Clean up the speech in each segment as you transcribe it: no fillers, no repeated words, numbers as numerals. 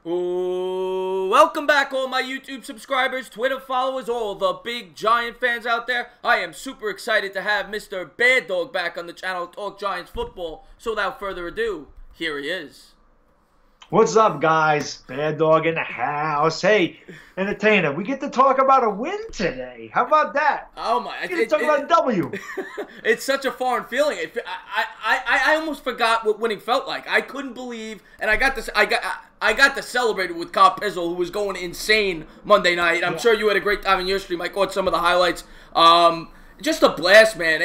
Ooh, welcome back, all my YouTube subscribers, Twitter followers, all the big Giant fans out there. I am super excited to have Mr. Baddog back on the channel to talk Giants football. So without further ado, here he is. What's up, guys? Baddog in the house. Hey, Entertainah, we get to talk about a win today. How about that? Oh my! We get to talk about a W. It's such a foreign feeling. I almost forgot what winning felt like. I couldn't believe, and I got to celebrate it with Carl Pizzle, who was going insane Monday night. I'm sure you had a great time in your stream. I caught some of the highlights. Just a blast, man.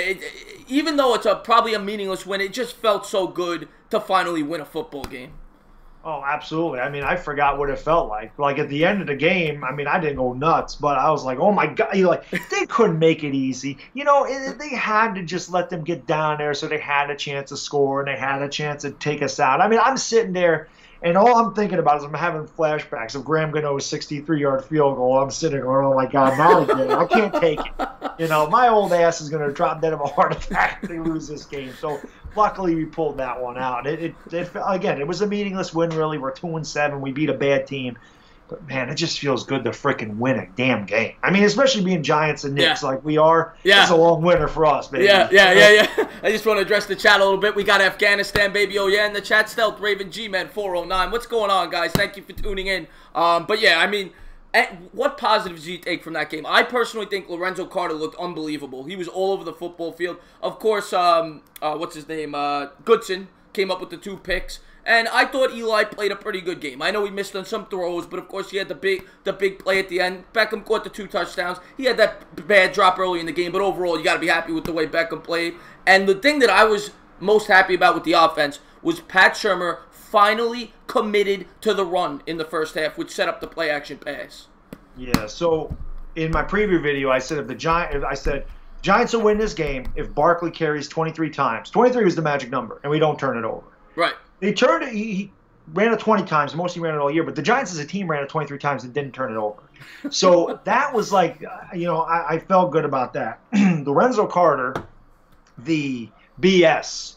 Even though it's probably a meaningless win, it just felt so good to finally win a football game. Oh, absolutely. I mean, I forgot what it felt like. Like, at the end of the game, I mean, I didn't go nuts, but I was like, oh, my God. You're like, they couldn't make it easy. You know, they had to just let them get down there so they had a chance to score and they had a chance to take us out. I mean, I'm sitting there, and all I'm thinking about is I'm having flashbacks of Graham Gano's 63-yard field goal. I'm sitting going, oh, my God, not again. I can't take it. You know, my old ass is going to drop dead of a heart attack if they lose this game. So, luckily, we pulled that one out. Again, it was a meaningless win, really. We're 2-7. We beat a bad team. But, man, it just feels good to freaking win a damn game. I mean, especially being Giants and Knicks like we are. Yeah. It's a long winner for us, baby. Yeah. I just want to address the chat a little bit. We got Afghanistan, baby. Oh, yeah, in the chat. Stealth Raven G-Man 409. What's going on, guys? Thank you for tuning in. But, yeah, I mean, what positives do you take from that game? I personally think Lorenzo Carter looked unbelievable. He was all over the football field. Of course, what's his name? Goodson came up with the 2 picks. And I thought Eli played a pretty good game. I know he missed on some throws, but of course he had the big play at the end. Beckham caught the 2 touchdowns. He had that bad drop early in the game, but overall you got to be happy with the way Beckham played. And the thing that I was most happy about with the offense was Pat Shurmur finally committed to the run in the first half, which set up the play action pass. Yeah. So in my preview video, I said Giants will win this game if Barkley carries 23 times. 23 was the magic number, and we don't turn it over. Right. He ran it 20 times. Most he ran it all year, but the Giants as a team ran it 23 times and didn't turn it over. So that was like, you know, I felt good about that. Lorenzo Carter, the BS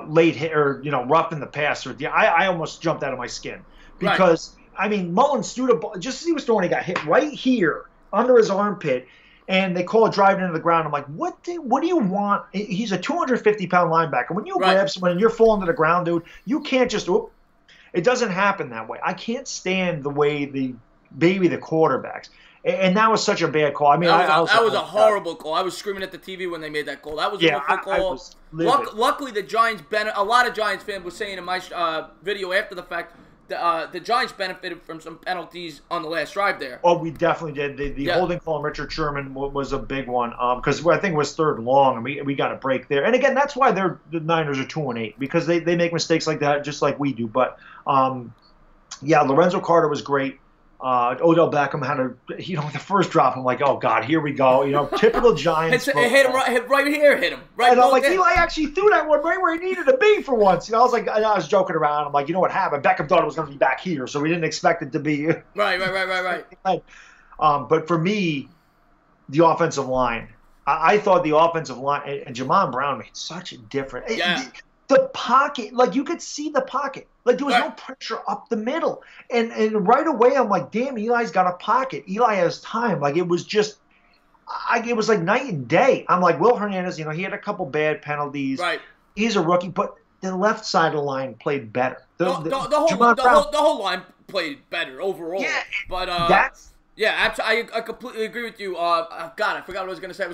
late hit or rough in the passer. I almost jumped out of my skin because I mean Mullins threw the ball just as he was throwing. He got hit right here under his armpit. And they call it driving into the ground. I'm like, what do you want? He's a 250-pound linebacker. When you grab someone and you're falling to the ground, dude, you can't just – it doesn't happen that way. I can't stand the way the quarterbacks. And that was such a bad call. I mean, that was a horrible call. I was screaming at the TV when they made that call. That was a awful call. Luckily, a lot of Giants fans were saying in my video after the fact – the Giants benefited from some penalties on the last drive there. Oh, we definitely did. The holding call on Richard Sherman was a big one because I think it was 3rd long, and we got a break there. And again, that's why the Niners are 2-8 because they make mistakes like that just like we do. But yeah, Lorenzo Carter was great. Odell Beckham had the first drop. I'm like, oh God, here we go. Typical Giants. It hit him right here. Hit him right. And I'm like, Eli actually threw that one right where he needed to be for once. I was like, I was joking around. I'm like, you know what happened? Beckham thought it was going to be back here, so we didn't expect it to be. Right. But for me, the offensive line. I thought the offensive line and Jamon Brown made such a difference. Yeah. The pocket, like you could see the pocket. Like there was no pressure up the middle. And right away I'm like, damn, Eli's got a pocket. Eli has time. Like it was just it was like night and day. I'm like, Will Hernandez, he had a couple bad penalties. Right. He's a rookie, but the left side of the line played better. The whole line played better overall. Yeah. But I completely agree with you. God, I forgot what I was gonna say.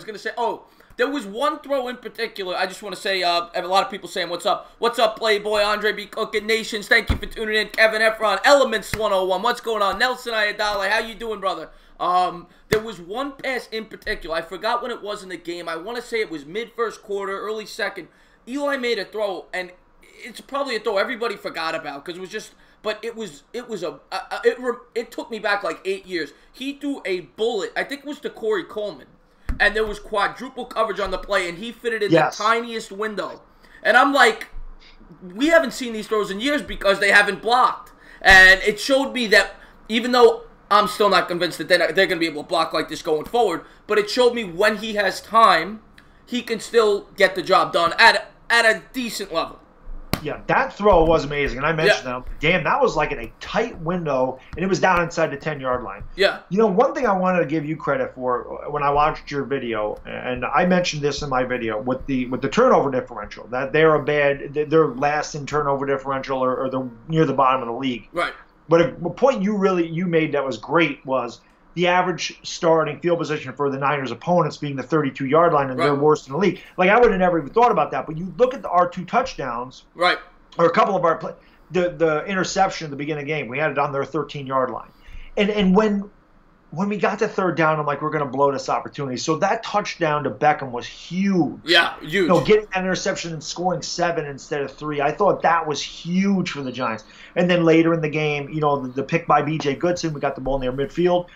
There was one throw in particular. I just want to say, a lot of people saying, what's up? What's up, Playboy? Andre B. Cookin Nations. Thank you for tuning in. Kevin Efron, Elements 101. What's going on? Nelson Ayadale, how you doing, brother? There was one pass in particular. I forgot when it was in the game. I want to say it was mid-first quarter, early second. Eli made a throw, and it's probably a throw everybody forgot about because it was just... But it took me back like 8 years. He threw a bullet. I think it was to Corey Coleman. And there was quadruple coverage on the play, and he fit it in the tiniest window. And I'm like, we haven't seen these throws in years because they haven't blocked. And it showed me that even though I'm still not convinced that they're going to be able to block like this going forward, but it showed me when he has time, he can still get the job done at a decent level. Yeah, that throw was amazing, and I mentioned that. Damn, that was like in a tight window, and it was down inside the 10-yard line. Yeah. You know, one thing I wanted to give you credit for when I watched your video, and I mentioned this in my video with the turnover differential, that they're last in turnover differential, or they're near the bottom of the league. Right. But a point you made that was great was the average starting field position for the Niners' opponents being the 32-yard line, and they're worst in the league. Like, I would have never even thought about that. But you look at our 2 touchdowns, right, or a couple of our the interception at the beginning of the game, we had it on their 13-yard line. And when we got to third down, I'm like, we're going to blow this opportunity. So that touchdown to Beckham was huge. Yeah, huge. You know, getting that interception and scoring 7 instead of 3, I thought that was huge for the Giants. And then later in the game, you know, the pick by B.J. Goodson, we got the ball near midfield.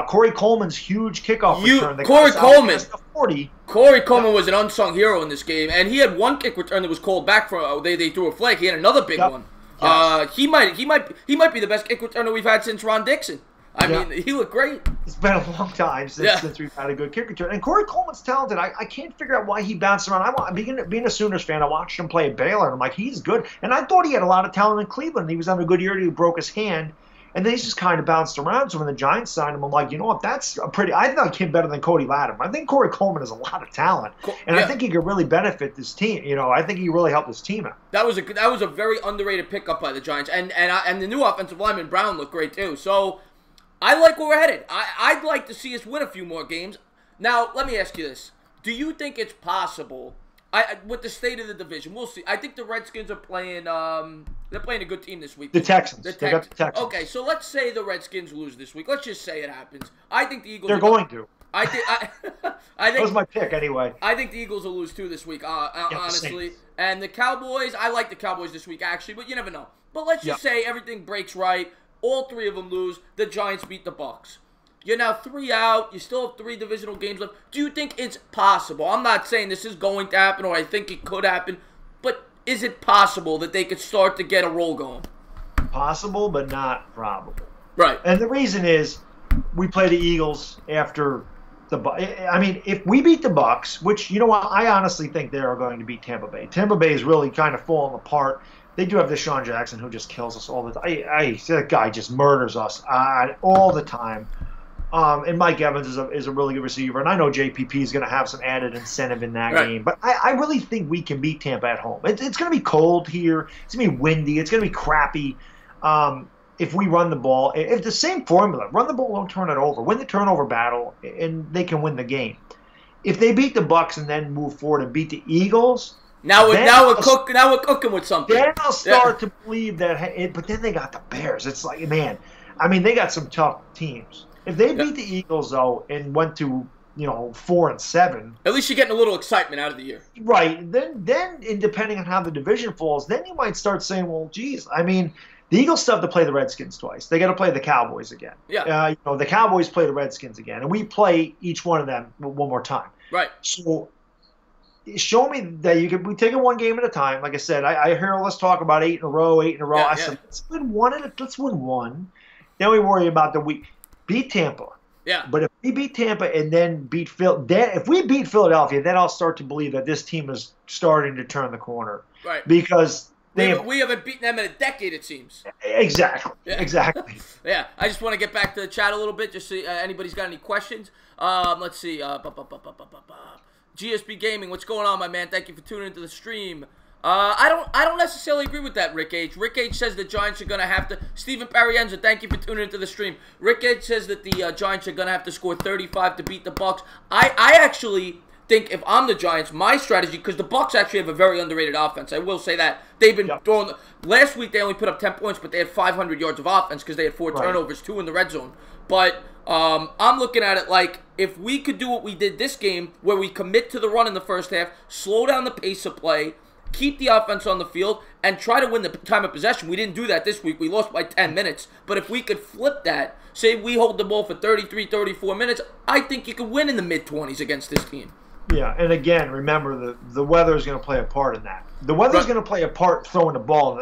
Corey Coleman's huge kickoff return. Corey Coleman. 40. Corey Coleman was an unsung hero in this game, and he had one kick return that was called back for. They threw a flag. He had another big one. Yes. He might be the best kick returner we've had since Ron Dixon. I mean, he looked great. It's been a long time since we've had a good kick return. And Corey Coleman's talented. I can't figure out why he bounced around. Being a Sooners fan, I watched him play at Baylor, and I'm like, he's good. And I thought he had a lot of talent in Cleveland. He was having a good year. He broke his hand. And then he's just kind of bounced around. So when the Giants signed him, I'm like, you know what? That's a pretty. I like him better than Cody Latimer. I think Corey Coleman has a lot of talent, and I think he could really benefit this team. You know, I think he really helped this team out. That was a very underrated pickup by the Giants, and the new offensive lineman Brown looked great too. So I like where we're headed. I'd like to see us win a few more games. Now let me ask you this: do you think it's possible? With the state of the division, we'll see. I think the Redskins are playing. They're playing a good team this week. The Texans. They got the Texans. Okay, so let's say the Redskins lose this week. Let's just say it happens. I think the Eagles. They're going to. I think. That was my pick anyway. I think the Eagles will lose too this week. Honestly, and the Cowboys. I like the Cowboys this week actually, but you never know. But let's just say everything breaks right. All 3 of them lose. The Giants beat the Bucs. You're now 3 out. You still have 3 divisional games left. Do you think it's possible? I'm not saying this is going to happen or I think it could happen, but is it possible that they could start to get a roll going? Possible, but not probable. Right. And the reason is we play the Eagles after the Bucs. I mean, if we beat the Bucs, which, you know what, I honestly think they are going to beat Tampa Bay. Tampa Bay is really kind of falling apart. They do have Deshaun Jackson, who just kills us all the time. That guy just murders us all the time. And Mike Evans is a really good receiver, and I know JPP is going to have some added incentive in that game. But I really think we can beat Tampa at home. It's going to be cold here. It's going to be windy. It's going to be crappy. If we run the ball, if the same formula, run the ball, don't turn it over, win the turnover battle, and they can win the game. If they beat the Bucs and then move forward and beat the Eagles, now we're cooking with something. Then I'll start to believe that. But then they got the Bears. It's like, man, I mean, they got some tough teams. If they beat the Eagles, though, and went to, 4-7. At least you're getting a little excitement out of the year. Right. Then and depending on how the division falls, then you might start saying, well, geez, I mean, the Eagles still have to play the Redskins twice. They got to play the Cowboys again. Yeah. The Cowboys play the Redskins again, and we play each one of them one more time. Right. So show me that we take it one game at a time. Like I said, I hear all this talk about 8 in a row. Yeah, I said, let's win one. Let's win one. Then we worry about the week. Beat Tampa. Yeah. But if we beat Tampa and then beat if we beat Philadelphia, then I'll start to believe that this team is starting to turn the corner. Right. Because we haven't beaten them in a decade, it seems. Exactly. Yeah. Exactly. Yeah. I just want to get back to the chat a little bit, just see anybody's got any questions. Let's see. GSB Gaming, what's going on, my man? Thank you for tuning into the stream. I don't necessarily agree with that, Rick H. Rick H says the Giants are going to have to... Stephen Parienza, thank you for tuning into the stream. Rick H says that the Giants are going to have to score 35 to beat the Bucs. I actually think if I'm the Giants, my strategy... Because the Bucs actually have a very underrated offense. I will say that. They've been throwing... Last week, they only put up 10 points, but they had 500 yards of offense because they had 4 turnovers, 2 in the red zone. But I'm looking at it like if we could do what we did this game, where we commit to the run in the first half, slow down the pace of play, keep the offense on the field, and try to win the time of possession. We didn't do that this week. We lost by 10 minutes. But if we could flip that, say we hold the ball for 33, 34 minutes, I think you could win in the mid-20s against this team. Yeah, and again, remember, the weather is going to play a part in that. The weather is going to play a part throwing the ball.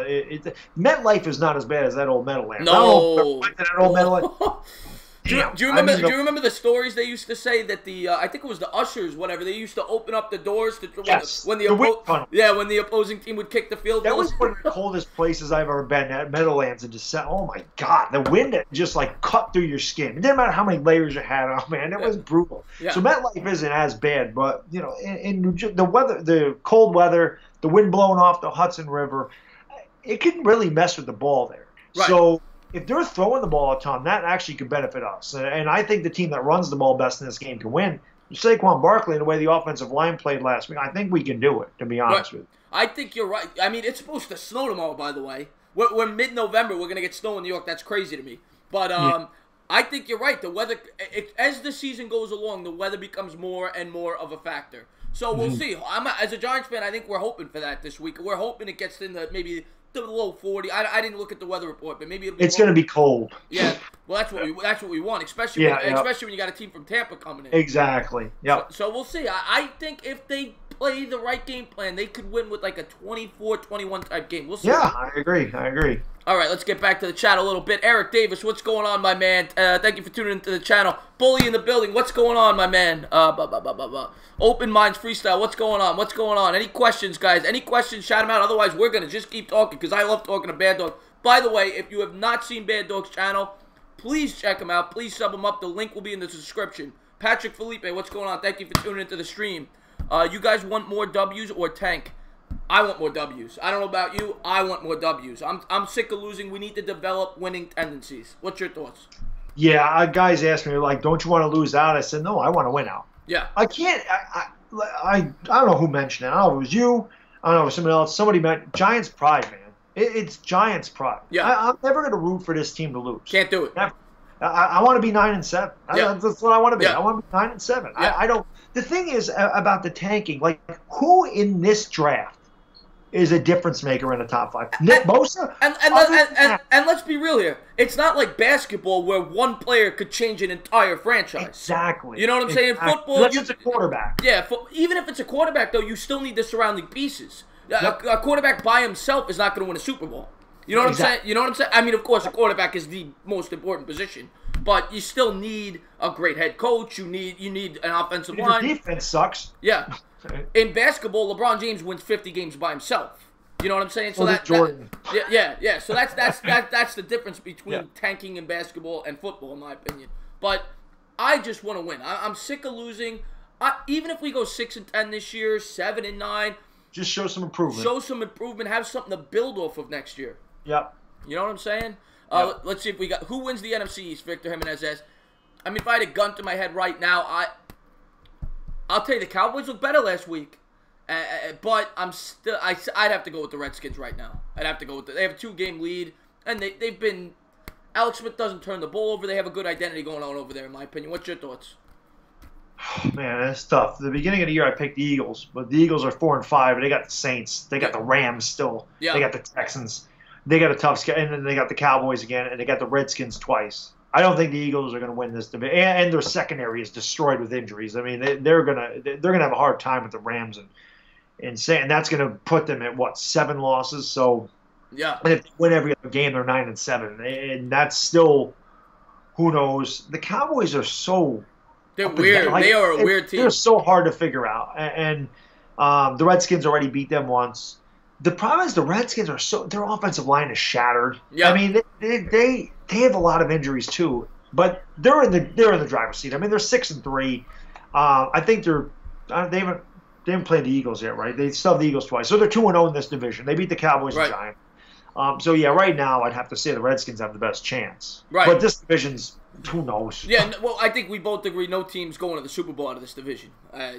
MetLife is not as bad as that old Meadowlands. No. That old Meadowlands. damn. Do you remember the stories they used to say that the I think it was the ushers, whatever, they used to open up the doors to when the opposing team would kick the field goal. That was one of the coldest places I've ever been at, Meadowlands in December. Oh my God, the wind just like cut through your skin. It didn't matter how many layers you had on, man. It was brutal. Yeah. So MetLife isn't as bad, but you know, in the weather, the cold weather, the wind blowing off the Hudson River, it can really mess with the ball there. Right. So if they're throwing the ball a ton, that actually could benefit us. And I think the team that runs the ball best in this game can win. Saquon Barkley, and the way the offensive line played last week, I think we can do it, to be honest with you. I think you're right. I mean, it's supposed to snow tomorrow, by the way. We're mid-November. We're going to get snow in New York. That's crazy to me. But I think you're right. The weather, as the season goes along, the weather becomes more and more of a factor. So we'll see. As a Giants fan, I think we're hoping for that this week. We're hoping it gets in maybe the low 40. I didn't look at the weather report, but maybe it's going to be cold. Yeah, well, that's what we want, especially when you got a team from Tampa coming in. Exactly. Yeah. So we'll see. I think if they play the right game plan, they could win with like a 24-21 type game. We'll see. Yeah, I agree. All right, let's get back to the chat a little bit. Eric Davis, what's going on, my man? Thank you for tuning into the channel. Bully in the building, what's going on, my man? Open Minds Freestyle, what's going on? What's going on? Any questions, guys? Any questions, shout them out. Otherwise, we're going to just keep talking because I love talking to Bad Dog. By the way, if you have not seen Bad Dog's channel, please check him out. Please sub him up. The link will be in the description. Patrick Felipe, what's going on? Thank you for tuning into the stream. You guys want more W's or tank? I want more W's. I don't know about you. I want more W's. I'm sick of losing. We need to develop winning tendencies. What's your thoughts? Yeah, guys ask me, like, don't you want to lose out? I said, no, I want to win out. Yeah. I can't. I don't know who mentioned it. I don't know if it was you. I don't know if it was somebody else. Somebody meant Giants pride, man. It's Giants pride. Yeah. I'm never going to root for this team to lose. Can't do it. Never. I want to be 9-7. Yeah. That's what I want to be. Yeah. I want to be 9-7. Yeah. I don't. The thing is about the tanking, like, who in this draft is a difference maker in the top 5? Nick Bosa? And let's be real here. It's not like basketball where one player could change an entire franchise. Exactly. You know what I'm saying? Football, unless it's a quarterback. Yeah. Even if it's a quarterback, though, you still need the surrounding pieces. Yep. A quarterback by himself is not going to win a Super Bowl. You know what I'm saying? You know what I'm saying? I mean, of course, a quarterback is the most important position, but you still need a great head coach. You need an offensive line. Your defense sucks. Yeah. In basketball, LeBron James wins 50 games by himself. You know what I'm saying? So Jordan. Yeah. So that's the difference between tanking in basketball and football, in my opinion. But I just want to win. I'm sick of losing. Even if we go 6-10 this year, 7-9, just show some improvement. Show some improvement. Have something to build off of next year. Yep. You know what I'm saying? Yep. Let's see if we got who wins the NFC East. Victor Jimenez says. I mean, if I had a gun to my head right now, I'll tell you the Cowboys looked better last week, but I'd have to go with the Redskins right now. I'd have to go with they have a 2-game lead, and they've been. Alex Smith doesn't turn the ball over. They have a good identity going on over there, in my opinion. What's your thoughts? Man, that's tough. At the beginning of the year, I picked the Eagles, but the Eagles are 4-5, and they got the Saints. They got the Rams still. Yeah. They got the Texans. They got a tough schedule, and then they got the Cowboys again, and they got the Redskins twice. I don't think the Eagles are going to win this division, and their secondary is destroyed with injuries. I mean, they're gonna have a hard time with the Rams, and that's going to put them at 7 losses. So yeah, and if they win every other game, they're 9-7, and that's still who knows. The Cowboys are so. They're weird. Like, they are a weird team. They're so hard to figure out. And the Redskins already beat them once. The problem is the Redskins are their offensive line is shattered. Yeah. I mean, they have a lot of injuries too, but they're in the driver's seat. I mean, they're 6-3. I think they haven't played the Eagles yet, right? They still have the Eagles twice, so they're 2-0 in this division. They beat the Cowboys and Giants. So yeah, right now I'd have to say the Redskins have the best chance. Right. But this division's. Who knows? Yeah, well, I think we both agree no team's going to the Super Bowl out of this division.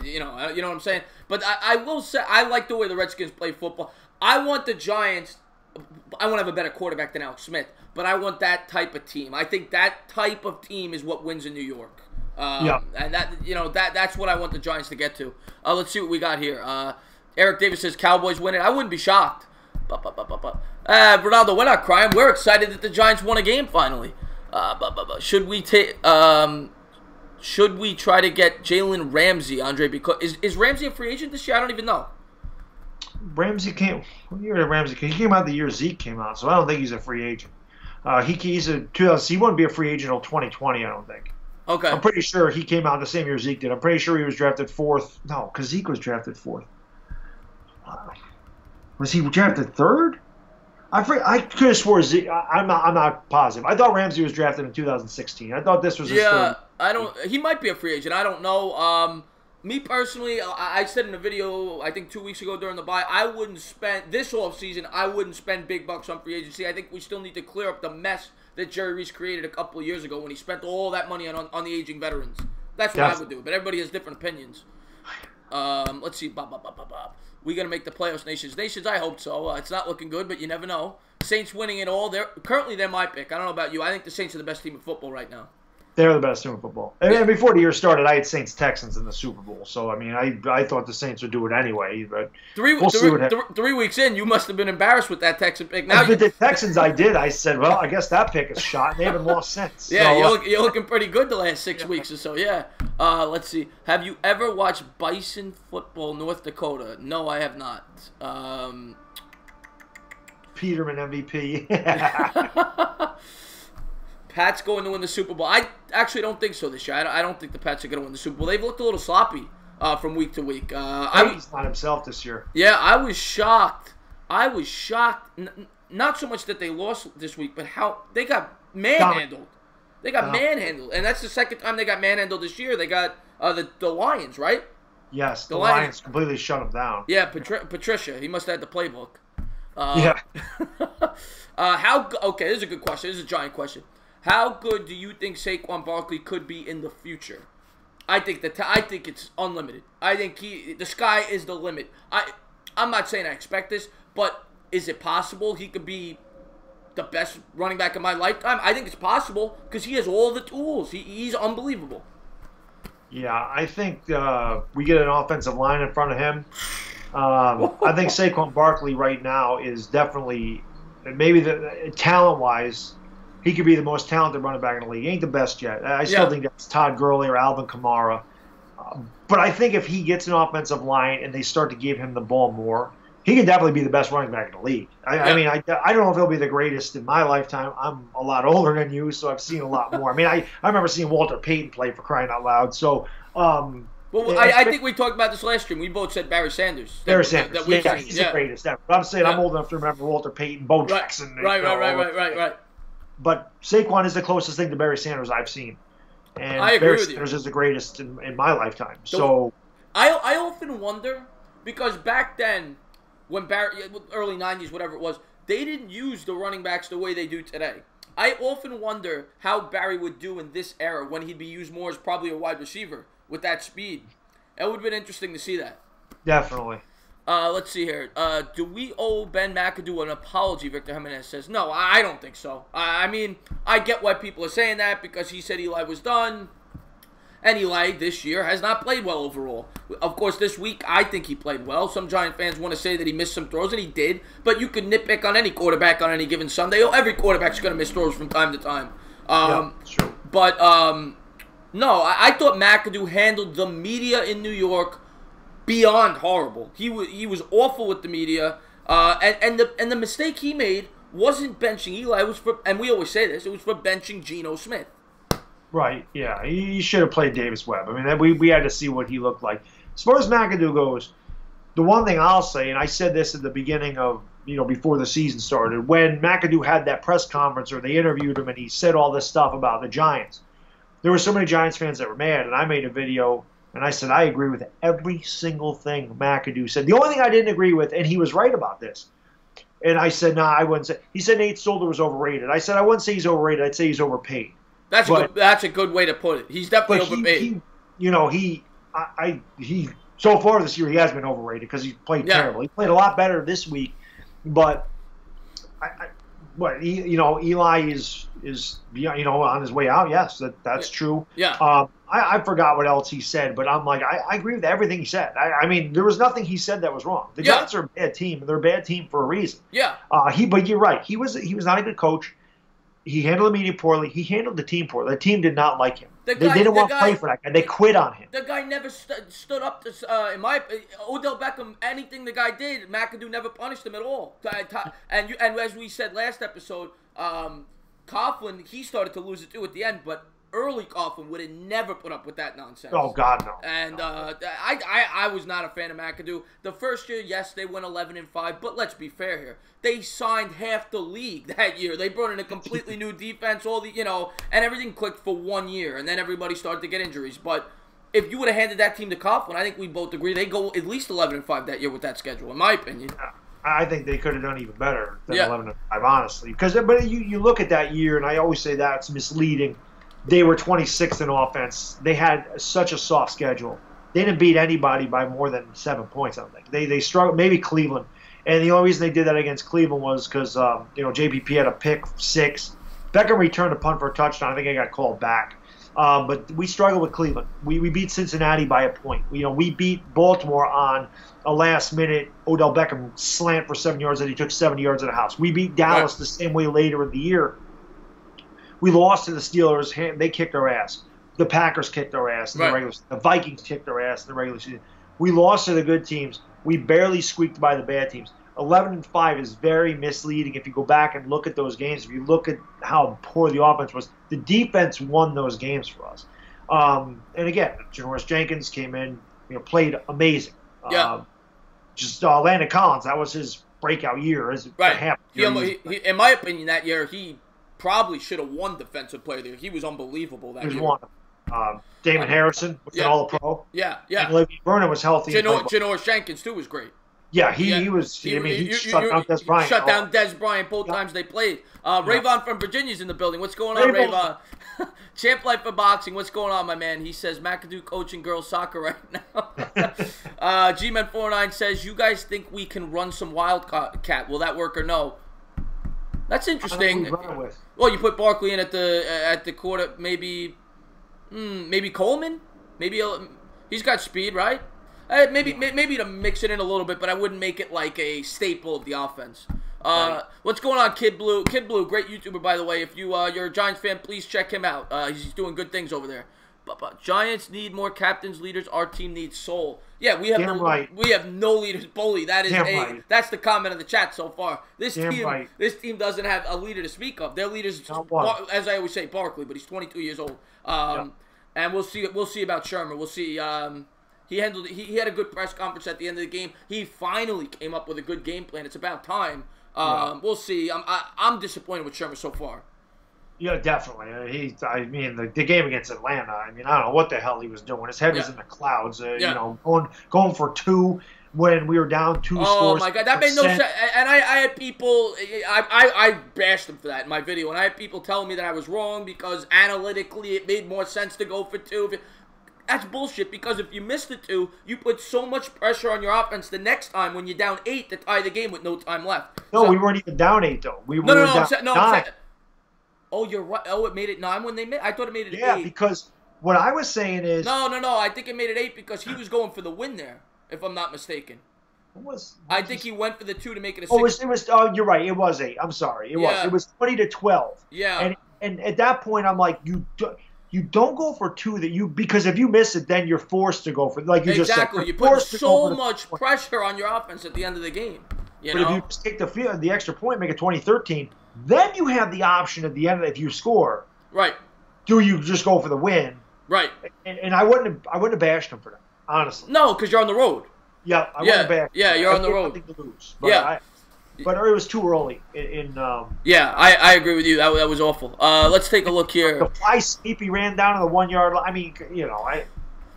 You know what I'm saying? But I will say I like the way the Redskins play football. I want the Giants. I want to have a better quarterback than Alex Smith, but I want that type of team. I think that type of team is what wins in New York. And that's what I want the Giants to get to. Let's see what we got here. Eric Davis says Cowboys win it. I wouldn't be shocked. Ronaldo, we're not crying. We're excited that the Giants won a game finally. Should we try to get Jalen Ramsey, Andre? Because is Ramsey a free agent this year? I don't even know. Ramsey came. What year did Ramsey came? He came out the year Zeke came out, so I don't think he's a free agent. He's a 2000. He wouldn't be a free agent until 2020, I don't think. Okay. I'm pretty sure he came out the same year Zeke did. I'm pretty sure he was drafted fourth. No, because Zeke was drafted fourth. Was he drafted third? I could have swore Zeke. I'm not positive. I thought Ramsey was drafted in 2016. I thought this was his third. I don't. He might be a free agent. I don't know. Me personally, I said in a video I think 2 weeks ago during the bye, I wouldn't spend this offseason. I wouldn't spend big bucks on free agency. I think we still need to clear up the mess that Jerry Reese created a couple of years ago when he spent all that money on the aging veterans. That's what I would do. But everybody has different opinions. Let's see. We gonna make the playoffs, nations. I hope so. It's not looking good, but you never know. Saints winning it all. Currently they're my pick. I don't know about you. I think the Saints are the best team in football right now. They're the best team in football. And before the year started, I had Saints Texans in the Super Bowl. So I mean, I thought the Saints would do it anyway. But we'll see what happens. 3 weeks in, you must have been embarrassed with that Texan pick. Now the Texans, I did. I said, well, I guess that pick is shot. They haven't lost since. Yeah, so, you're looking pretty good the last 6 weeks or so. Yeah. Let's see. Have you ever watched Bison football, North Dakota? No, I have not. Peterman MVP. Pats going to win the Super Bowl. I actually don't think so this year. I don't think the Pats are going to win the Super Bowl. They've looked a little sloppy from week to week. He's not himself this year. Yeah, I was shocked. Not so much that they lost this week, but how they got manhandled. They got manhandled. And that's the second time they got manhandled this year. They got the Lions, right? Yes, the Lions completely shut them down. Yeah, Patricia. He must have had the playbook. Yeah. Okay, this is a good question. This is a giant question. How good do you think Saquon Barkley could be in the future? I think it's unlimited. I think the sky is the limit. I'm not saying I expect this, but is it possible he could be the best running back of my lifetime? I think it's possible because he has all the tools. He's unbelievable. Yeah, I think we get an offensive line in front of him. I think Saquon Barkley right now is definitely, maybe talent-wise, he could be the most talented running back in the league. He ain't the best yet. I still think that's Todd Gurley or Alvin Kamara. But I think if he gets an offensive line and they start to give him the ball more, he can definitely be the best running back in the league. I mean, I don't know if he'll be the greatest in my lifetime. I'm a lot older than you, so I've seen a lot more. I mean, I remember seeing Walter Payton play, for crying out loud. So, I think we talked about this last stream. We both said Barry Sanders. He's the greatest ever. But I'm saying I'm old enough to remember Walter Payton, Bo Jackson. Right. But Saquon is the closest thing to Barry Sanders I've seen. And I agree Barry with Sanders you. is the greatest in my lifetime. So I often wonder, because back then, when early 90s, whatever it was, they didn't use the running backs the way they do today. I often wonder how Barry would do in this era when he'd be used more as probably a wide receiver with that speed. It would have been interesting to see that. Definitely. Let's see here. Do we owe Ben McAdoo an apology? Victor Jimenez says, no, I don't think so. I mean, I get why people are saying that because he said Eli was done. And Eli this year has not played well overall. Of course, this week, I think he played well. Some Giant fans want to say that he missed some throws, and he did. But you could nitpick on any quarterback on any given Sunday. Every quarterback's going to miss throws from time to time. Sure. But, no, I thought McAdoo handled the media in New York beyond horrible. He was awful with the media. And the mistake he made wasn't benching Eli. It was and we always say this, it was for benching Geno Smith. Right, yeah. He should have played Davis Webb. I mean, we had to see what he looked like. As far as McAdoo goes, the one thing I'll say, and I said this at the beginning of, before the season started, when McAdoo had that press conference or they interviewed him and he said all this stuff about the Giants, there were so many Giants fans that were mad, and I made a video, and I said I agree with every single thing McAdoo said. The only thing I didn't agree with, and he was right about this, and I said, I wouldn't say. He said Nate Solder was overrated. I said I wouldn't say he's overrated. I'd say he's overpaid. That's a good way to put it. He's definitely overpaid. He so far this year he has been overrated because he played terrible. He played a lot better this week, but Eli is on his way out. Yes, that's true. Yeah. I forgot what else he said, but I'm like I agree with everything he said. I mean, there was nothing he said that was wrong. The Giants are a bad team, and they're a bad team for a reason. Yeah. But you're right. He was not a good coach. He handled the media poorly. He handled the team poorly. The team did not like him. They didn't want to play for that guy. They quit on him. The guy never stood up to, Odell Beckham, anything the guy did, McAdoo never punished him at all. And as we said last episode, Coughlin, he started to lose it too at the end, but early Coughlin would have never put up with that nonsense. Oh, God, no. And I was not a fan of McAdoo. The first year, yes, they went 11-5, but let's be fair here. They signed half the league that year. They brought in a completely new defense, and everything clicked for 1 year, and then everybody started to get injuries. But if you would have handed that team to Coughlin, I think we both agree they go at least 11-5 that year with that schedule, in my opinion. I think they could have done even better than 11-5, honestly. But you look at that year, and I always say that's misleading. They were 26th in offense. They had such a soft schedule. They didn't beat anybody by more than 7 points, I don't think. They struggled, maybe Cleveland. And the only reason they did that against Cleveland was because, JPP had a pick 6. Beckham returned a punt for a touchdown. I think I got called back. But we struggled with Cleveland. We beat Cincinnati by a point. We beat Baltimore on a last-minute Odell Beckham slant for 7 yards that he took 70 yards in the house. We beat Dallas the same way later in the year. We lost to the Steelers. They kicked our ass. The Packers kicked our ass in the regular season. The Vikings kicked our ass in the regular season. We lost to the good teams. We barely squeaked by the bad teams. 11-5 is very misleading if you go back and look at those games. If you look at how poor the offense was, the defense won those games for us. And again, Janoris Jenkins came in, played amazing. Landon Collins, that was his breakout year. In my opinion, that year he probably should have won Defensive Player of the Year. He was unbelievable that year. Damon Harrison was an All-Pro. And Le'Veon Vernon was healthy. Janoris Jenkins too was great. Yeah, he was. He shut down Des Bryant. Shut down Des Bryant both times they played. Rayvon from Virginia's in the building. What's going on, Rayvon? Champ Life for Boxing. What's going on, my man? He says McAdoo coaching girls soccer right now. G-Man49 says, you guys think we can run some Wildcat? Will that work or no? That's interesting. Well, you put Barkley in at the quarter. Maybe Coleman. Maybe he's got speed, right? Maybe to mix it in a little bit, but I wouldn't make it like a staple of the offense. What's going on, Kid Blue? Kid Blue, great YouTuber, by the way. If you're a Giants fan, please check him out. He's doing good things over there. But Giants need more captains, leaders. Our team needs soul. Yeah, we have no leaders. Bully. That's the comment of the chat so far. This team doesn't have a leader to speak of. Their leaders, as I always say, Barkley, but he's 22 years old. And we'll see about Shermer. We'll see. He had a good press conference at the end of the game. He finally came up with a good game plan. It's about time. We'll see. I'm disappointed with Shermer so far. Yeah, definitely. The game against Atlanta, I don't know what the hell he was doing. His head was in the clouds. Going for 2 when we were down 2 scores. Oh, my God. That made no sense. And I had people, I bashed him for that in my video. And I had people telling me that I was wrong because analytically it made more sense to go for 2. That's bullshit because if you miss the 2, you put so much pressure on your offense the next time when you're down 8 to tie the game with no time left. No, we weren't even down 8, though. We were down 9. Oh, you're right. Oh, it made it 9 when they made. I thought it made it 8. Yeah, because what I was saying is. No. I think it made it 8 because he was going for the win there, if I'm not mistaken. I think he went for the 2 to make it a 6. Oh, you're right. It was 8. I'm sorry. It was 20-12. Yeah. And at that point, I'm like, you don't go for 2 because if you miss it, then you're forced to go for just said. You put so much pressure on your offense at the end of the game. But if you just take the extra point, make it 20-13. Then you have the option at the end if you score. Right. Do you just go for the win? Right. And I wouldn't have bashed him for that, honestly. No, because you're on the road. Yeah, I wouldn't have bashed him. Yeah, you're on the road. Nothing to lose. But but it was too early. Yeah, I agree with you. That was awful. Let's take a look here. The fly sweep he ran down to the 1 yard line.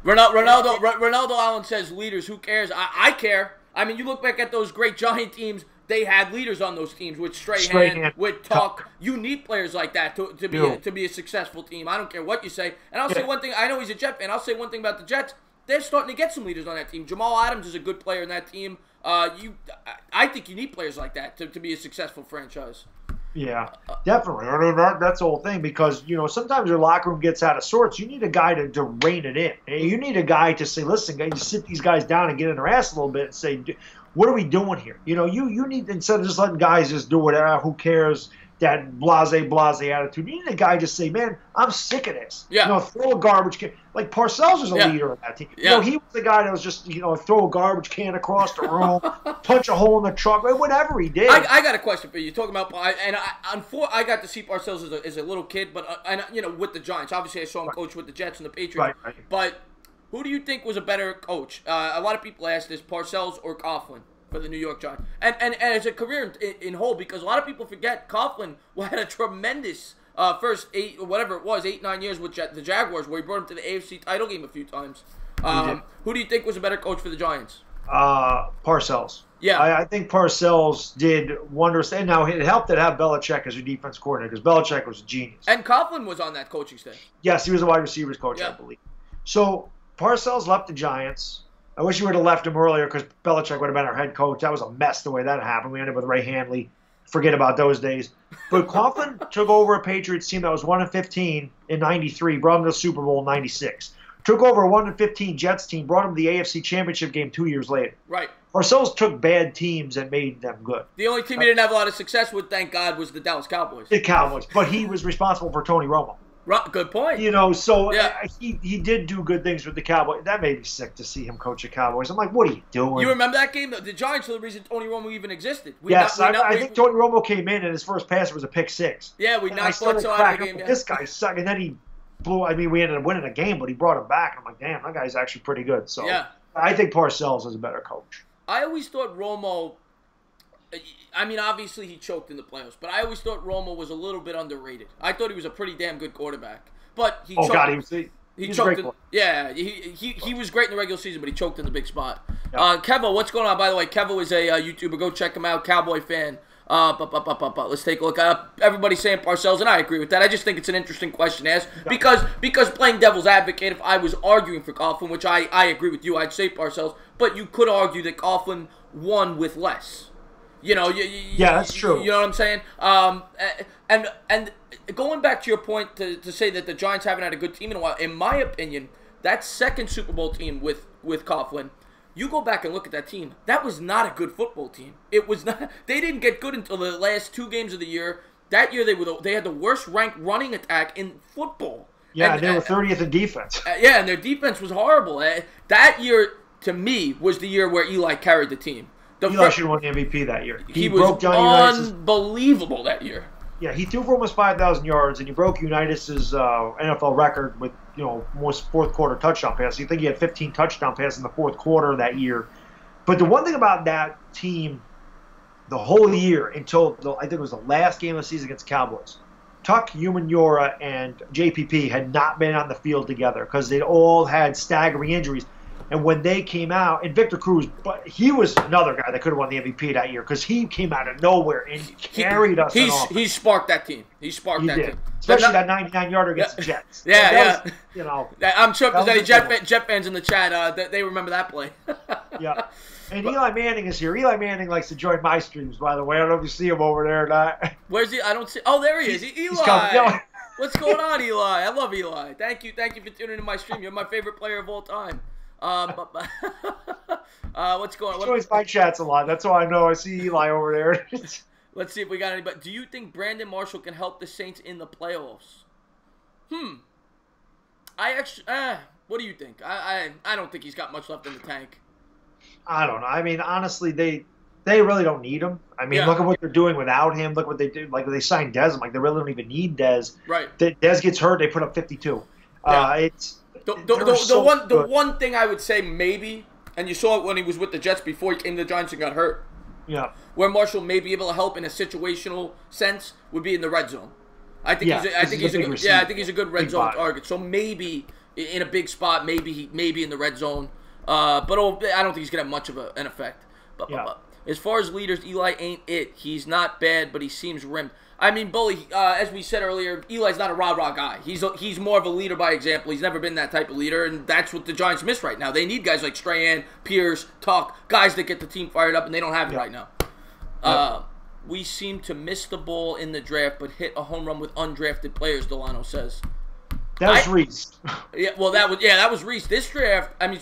Ronaldo Allen says leaders. Who cares? I care. You look back at those great Giant teams. They had leaders on those teams with Strahan, with Tuck. You need players like that to be a successful team. I don't care what you say. And I'll say one thing. I know he's a Jet fan. I'll say one thing about the Jets. They're starting to get some leaders on that team. Jamal Adams is a good player in that team. I think you need players like that to be a successful franchise. Yeah, definitely. That's the whole thing because, sometimes your locker room gets out of sorts. You need a guy to rein it in. You need a guy to say, listen, you sit these guys down and get in their ass a little bit and say, what are we doing here? You need, instead of just letting guys just do whatever, who cares, blase attitude. You need a guy just say, man, I'm sick of this. Yeah. You know, throw a garbage can. Like Parcells was a leader of that team. Yeah. You know, he was the guy that was just, throw a garbage can across the room, punch a hole in the truck, whatever he did. I got a question for you. You're talking about, I got to see Parcells as a little kid, but with the Giants. Obviously, I saw him coach with the Jets and the Patriots. Right. But who do you think was a better coach? A lot of people ask this: Parcells or Coughlin for the New York Giants, and as a career in whole, because a lot of people forget Coughlin had a tremendous first 8 or whatever it was, 8-9 years with the Jaguars, where he brought him to the AFC title game a few times. Who do you think was a better coach for the Giants? Parcells. Yeah, I think Parcells did wonders. And now it helped to have Belichick as your defense coordinator, because Belichick was a genius. And Coughlin was on that coaching staff. Yes, he was a wide receivers coach, I believe. So Parcells left the Giants. I wish he would have left him earlier, because Belichick would have been our head coach. That was a mess the way that happened. We ended up with Ray Handley. Forget about those days. But Coughlin took over a Patriots team that was 1-15 in '93, brought him to the Super Bowl in '96. Took over a 1-15 Jets team, brought him to the AFC Championship game 2 years later. Right. Parcells took bad teams and made them good. The only team he didn't have a lot of success with, thank God, was the Dallas Cowboys. The Cowboys. But he was responsible for Tony Romo. Good point. He did do good things with the Cowboys. That made me sick to see him coach the Cowboys. I'm like, what are you doing? You remember that game? The Giants are the reason Tony Romo even existed. I think Tony Romo came in and his first pass was a pick six. Yeah, we knocked Bledsoe out of the game. Yeah. This guy sucked, and then he blew. I mean, we ended up winning a game, but he brought him back. And I'm like, damn, that guy's actually pretty good. So I think Parcells is a better coach. I always thought Romo. I mean, obviously he choked in the playoffs, but I always thought Romo was a little bit underrated. I thought he was a pretty damn good quarterback, but he choked. He choked. He was great in the regular season, but he choked in the big spot. Yep. Kevo, what's going on? By the way, Kevo is a YouTuber. Go check him out. Cowboy fan. Let's take a look. Everybody's saying Parcells, and I agree with that. I just think it's an interesting question to ask because playing devil's advocate, if I was arguing for Coughlin, which I agree with you, I'd say Parcells, but you could argue that Coughlin won with less. That's true. You know what I'm saying? And going back to your point to say that the Giants haven't had a good team in a while, in my opinion, that second Super Bowl team with Coughlin, you go back and look at that team. That was not a good football team. It was not. They didn't get good until the last 2 games of the year. That year they had the worst ranked running attack in football. Yeah, and they were 30th in defense. And their defense was horrible. That year, to me, was the year where Eli carried the team. Eli should have won the MVP that year. He was unbelievable that year. Yeah, he threw for almost 5,000 yards, and he broke Unitas' NFL record with most fourth quarter touchdown passes. You think he had 15 touchdown passes in the fourth quarter that year. But the one thing about that team, the whole year until I think it was the last game of the season against the Cowboys, Tuck, Umanura, and JPP had not been on the field together because they all had staggering injuries. And when they came out, and Victor Cruz, but he was another guy that could have won the MVP that year because he came out of nowhere and carried us. He sparked that team. He sparked that team. Especially that 99-yarder against the Jets. I'm sure if there's any Jet fans in the chat, they remember that play. Yeah. And Eli Manning is here. Eli Manning likes to join my streams, by the way. I don't know if you see him over there or not. Where's he? I don't see. Oh, there he is. Eli. What's going on, Eli? I love Eli. Thank you for tuning into my stream. You're my favorite player of all time. What's going on? He joins my chats a lot. That's why I know. I see Eli over there. Let's see if we got anybody. Do you think Brandon Marshall can help the Saints in the playoffs? I actually, what do you think? I don't think he's got much left in the tank. I don't know. I mean, honestly, they really don't need him. I mean, look at what they're doing without him. Look what they did. Like, they signed Dez. Like, they really don't even need Dez. Right. Dez gets hurt, they put up 52. It's the one thing I would say maybe, and you saw it when he was with the Jets before he came to the Giants and got hurt. Yeah. Where Marshall may be able to help in a situational sense would be in the red zone. I think he's a good red zone target. So maybe in a big spot, maybe in the red zone. But I don't think he's gonna have much of an effect. But as far as leaders, Eli ain't it. He's not bad, but he seems rimmed. I mean, Bully, as we said earlier, Eli's not a rah-rah guy. He's more of a leader by example. He's never been that type of leader, and that's what the Giants miss right now. They need guys like Strahan, Pierce, Tuck, guys that get the team fired up, and they don't have it right now. We seem to miss the ball in the draft, but hit a home run with undrafted players, Delano says. That was Reese. That was Reese. This draft, I mean,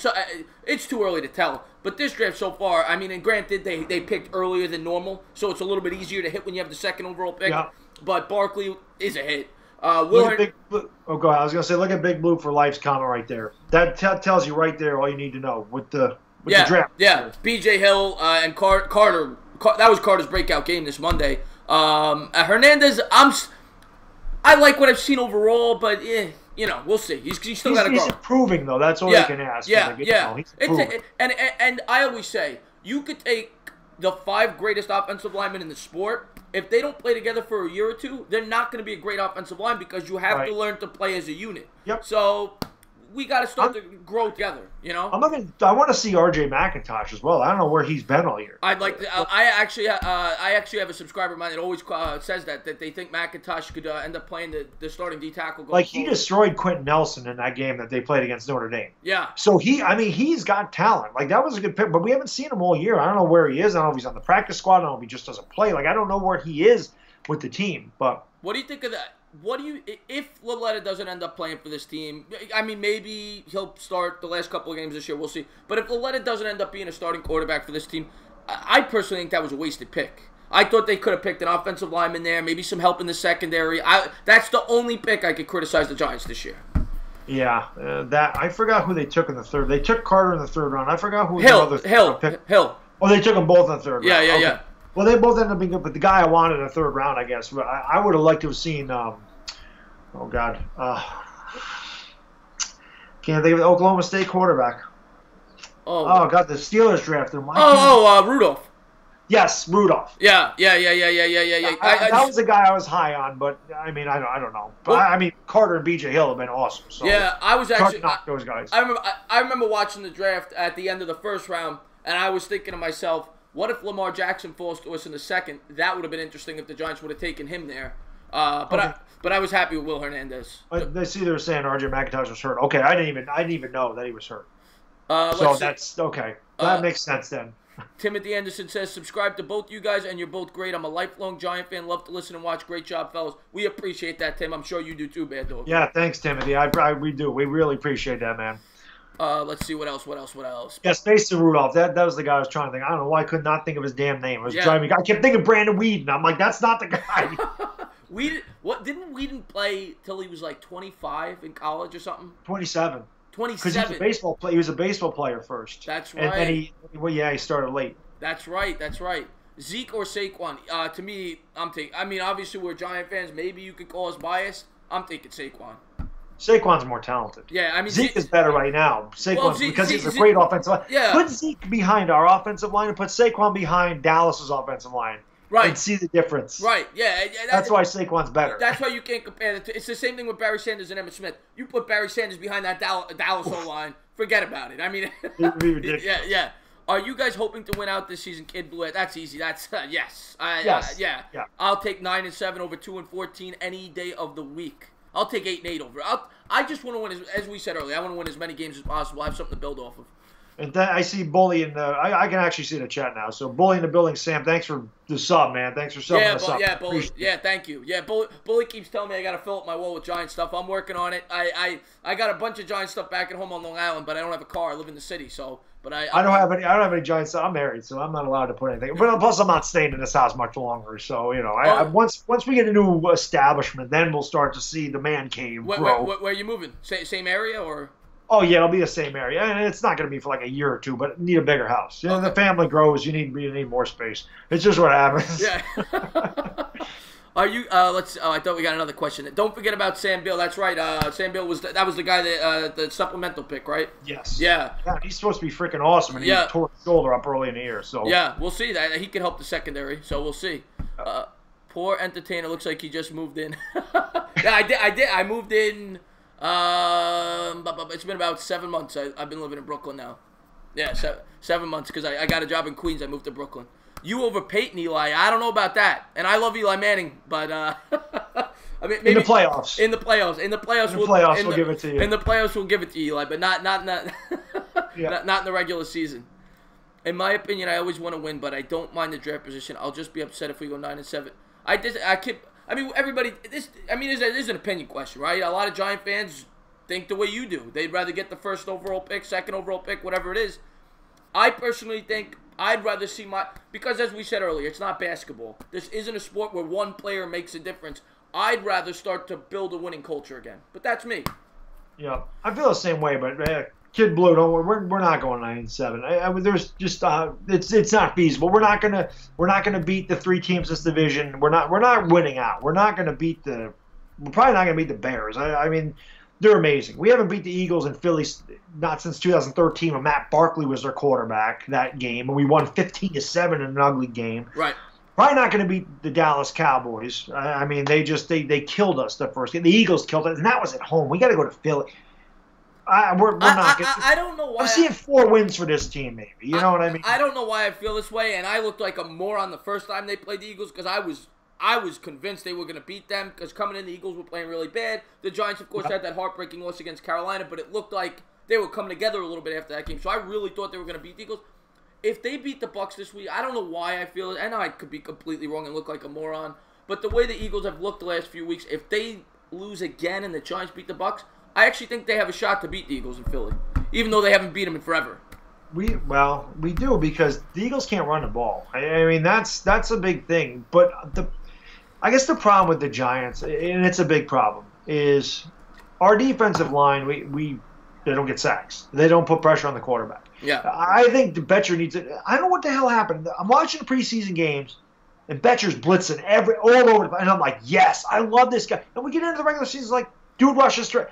it's too early to tell. But this draft so far, I mean, and granted, they picked earlier than normal, so it's a little bit easier to hit when you have the second overall pick. Yeah. but Barkley is a hit. Look at Big Blue. Oh, go ahead. I was gonna say, look at Big Blue for life's comment right there. That tells you right there all you need to know with the draft. Yeah, B.J. Hill and Carter. That was Carter's breakout game this Monday. Hernandez, I like what I've seen overall, but we'll see. He's still got to grow. He's improving though. That's all you can ask. Yeah. He's and I always say you could take the 5 greatest offensive linemen in the sport. If they don't play together for a year or two, they're not going to be a great offensive line because you have to learn to play as a unit. Yep. So we got to start to grow together. I want to see R.J. McIntosh as well. I don't know where he's been all year. I'd like to. I actually have a subscriber of mine that always says that they think McIntosh could end up playing the starting D tackle. He destroyed Quentin Nelson in that game that they played against Notre Dame. Yeah. So he's got talent. That was a good pick, but we haven't seen him all year. I don't know where he is. I don't know if he's on the practice squad. I don't know if he just doesn't play. I don't know where he is with the team. But what do you think of that? If Laletta doesn't end up playing for this team, maybe he'll start the last couple of games this year, we'll see. But if Laletta doesn't end up being a starting quarterback for this team, I personally think that was a wasted pick. I thought they could have picked an offensive lineman there, maybe some help in the secondary. That's the only pick I could criticize the Giants this year. Yeah, I forgot who they took in the third. They took Carter in the third round. I forgot who Hill. Oh, they took them both in the third round. Yeah. Well, they both ended up being good, but the guy I wanted in the third round, I guess. But I would have liked to have seen. Can't think of the Oklahoma State quarterback. Oh God, the Steelers drafted him. Rudolph. Yes, Rudolph. Yeah. That was the guy I was high on, but I don't know. But Carter and B.J. Hill have been awesome. So yeah, I was actually knock those guys. I remember watching the draft at the end of the first round, and I was thinking to myself, what if Lamar Jackson falls to us in the second? That would have been interesting if the Giants would have taken him there. But I was happy with Will Hernandez. They see they were saying R.J. McIntosh was hurt. Okay, I didn't even know that he was hurt. So that's okay. That makes sense then. Timothy Anderson says, subscribe to both you guys, and you're both great. I'm a lifelong Giant fan. Love to listen and watch. Great job, fellas. We appreciate that, Tim. I'm sure you do too, Bad Dog. Yeah, thanks, Timothy. We do. We really appreciate that, man. Let's see what else. Yeah, Space and Rudolph. That was the guy I was trying to think. I don't know why I could not think of his damn name. It was driving me. I kept thinking Brandon Whedon. I'm like, that's not the guy. Didn't Whedon play till he was 25 in college or something? 27. 27. Because he was a baseball player. He was a baseball player first. That's right. And then he started late. That's right. Zeke or Saquon? To me, I'm taking. Obviously we're Giant fans. Maybe you could call us biased. I'm taking Saquon. Saquon's more talented. Yeah, Zeke is better right now. Because he's a great offensive line. Yeah. Put Zeke behind our offensive line and put Saquon behind Dallas's offensive line. Right. And see the difference. Right, yeah. That's why Saquon's better. That's why you can't compare it. It's the same thing with Barry Sanders and Emmitt Smith. You put Barry Sanders behind that Dallas O-line, forget about it. It would be ridiculous. Yeah. Are you guys hoping to win out this season, Kid Blue? That's easy. That's yes. Yes. Yeah. I'll take 9-7 over 2-14 any day of the week. I'll take 8-8 over. I just want to win, as we said earlier. I want to win as many games as possible. I have something to build off of. And I see Bully in the. I can actually see the chat now. So Bully in the building, Sam. Thanks for the sub, man. Thanks for subbing us up. Yeah, Bully. Yeah, thank you. Yeah, Bully keeps telling me I got to fill up my wall with Giant stuff. I'm working on it. I got a bunch of Giant stuff back at home on Long Island, but I don't have a car. I live in the city, so. But I don't have any Giant stuff. I'm married, so I'm not allowed to put anything. But plus, I'm not staying in this house much longer. So once we get a new establishment, then we'll start to see the man cave grow. Where are you moving? Same area or? Oh yeah, it'll be the same area, and it's not going to be for a year or two. But need a bigger house. The family grows. You need more space. It's just what happens. Yeah. Are you? I thought we got another question. Don't forget about Sam Beal. That's right. Sam Beal was the guy that the supplemental pick, right? Yes. Yeah. He's supposed to be freaking awesome, and he tore his shoulder up early in the year. So yeah, we'll see that he can help the secondary. So we'll see. Poor Entertainah looks like he just moved in. Yeah, I did. I moved in. It's been about 7 months. I've been living in Brooklyn now. Yeah, 7 months because I got a job in Queens. I moved to Brooklyn. You over Peyton, Eli. I don't know about that. And I love Eli Manning, but maybe in the playoffs. In the playoffs, we'll give it to you. In the playoffs, we'll give it to you, Eli, but not yeah. not in the regular season. In my opinion, I always want to win, but I don't mind the draft position. I'll just be upset if we go 9-7. Everybody. This is an opinion question, right? A lot of Giant fans think the way you do. They'd rather get the first overall pick, second overall pick, whatever it is. I personally think I'd rather see because as we said earlier, it's not basketball. This isn't a sport where one player makes a difference. I'd rather start to build a winning culture again. But that's me. Yeah, I feel the same way, but Kid Blue, don't worry, we're not going 9-7. I mean, there's just it's not feasible. We're not gonna beat the 3 teams in this division. We're not winning out. We're probably not gonna beat the Bears. I mean, they're amazing. We haven't beat the Eagles and Philly not since 2013 when Matt Barkley was their quarterback that game, and we won 15-7 in an ugly game. Right. Probably not going to beat the Dallas Cowboys. I mean, they killed us the first game. The Eagles killed us, and that was at home. We got to go to Philly. We're not. I don't know why. I'm seeing 4 wins for this team, maybe. You know what I mean? I don't know why I feel this way, and I looked like a moron the first time they played the Eagles because I was convinced they were going to beat them because coming in, the Eagles were playing really bad. The Giants, of course, had that heartbreaking loss against Carolina, but it looked like they were coming together a little bit after that game. So I really thought they were going to beat the Eagles. If they beat the Bucs this week, I don't know why I feel it, and I could be completely wrong and look like a moron, but the way the Eagles have looked the last few weeks, if they lose again and the Giants beat the Bucs, I actually think they have a shot to beat the Eagles in Philly, even though they haven't beat them in forever. We do because the Eagles can't run the ball. I mean, that's a big thing. But I guess the problem with the Giants, and it's a big problem, is our defensive line. They don't get sacks. They don't put pressure on the quarterback. Yeah. I think the Betcher needs it. I don't know what the hell happened. I'm watching the preseason games, and Betcher's blitzing all over, and I'm like, yes, I love this guy. And we get into the regular season, like, dude rushes straight.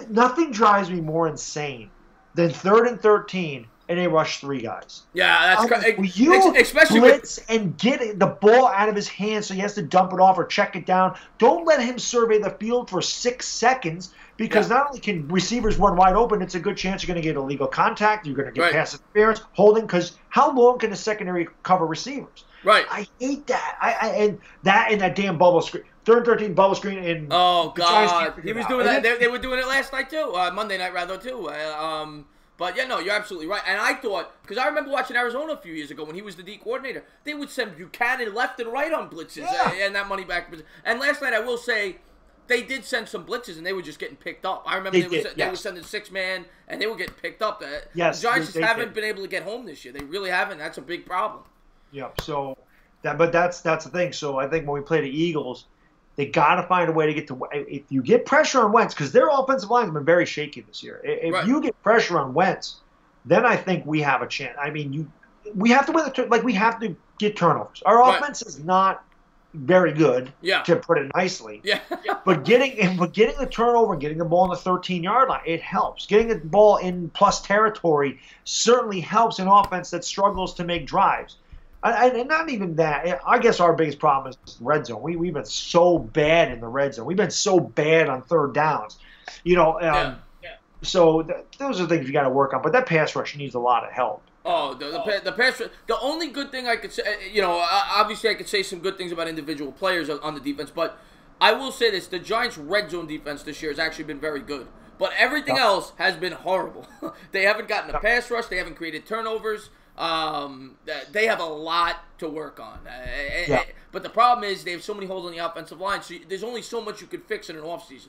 Nothing drives me more insane than 3rd and 13, and they rush 3 guys. Yeah, that's correct. You especially blitz and get the ball out of his hands so he has to dump it off or check it down. Don't let him survey the field for 6 seconds because not only can receivers run wide open, it's a good chance you're going to get illegal contact, you're going to get pass interference, holding, because how long can the secondary cover receivers? Right. I hate that. And that damn bubble screen. 3rd and 13 bubble screen. And oh, God. He was doing that. They were doing it last night, too. Monday night, rather, too. But, yeah, no, you're absolutely right. And I thought, because I remember watching Arizona a few years ago when he was the D coordinator, they would send Buchanan left and right on blitzes and that money back. And last night, I will say, they did send some blitzes, and they were just getting picked up. I remember they were sending 6-man, and they were getting picked up. The Giants just haven't been able to get home this year. They really haven't. That's a big problem. Yep. So, that's the thing. So I think when we play the Eagles, they got to find a way to get to. If you get pressure on Wentz, because their offensive line has been very shaky this year. If you get pressure on Wentz, then I think we have a chance. I mean, we have to win we have to get turnovers. Our offense is not very good, to put it nicely. Yeah. But getting the turnover and getting the ball on the 13-yard line, it helps. Getting the ball in plus territory certainly helps an offense that struggles to make drives. And not even that. I guess our biggest problem is red zone. We've been so bad in the red zone. We've been so bad on 3rd downs. So those are things you got to work on. But that pass rush needs a lot of help. Oh, the pass rush. The only good thing I could say, obviously I could say some good things about individual players on the defense, but I will say this: the Giants' red zone defense this year has actually been very good. But everything else has been horrible. They haven't gotten a pass rush. They haven't created turnovers. They have a lot to work on. But the problem is they have so many holes on the offensive line, so there's only so much you could fix in an offseason.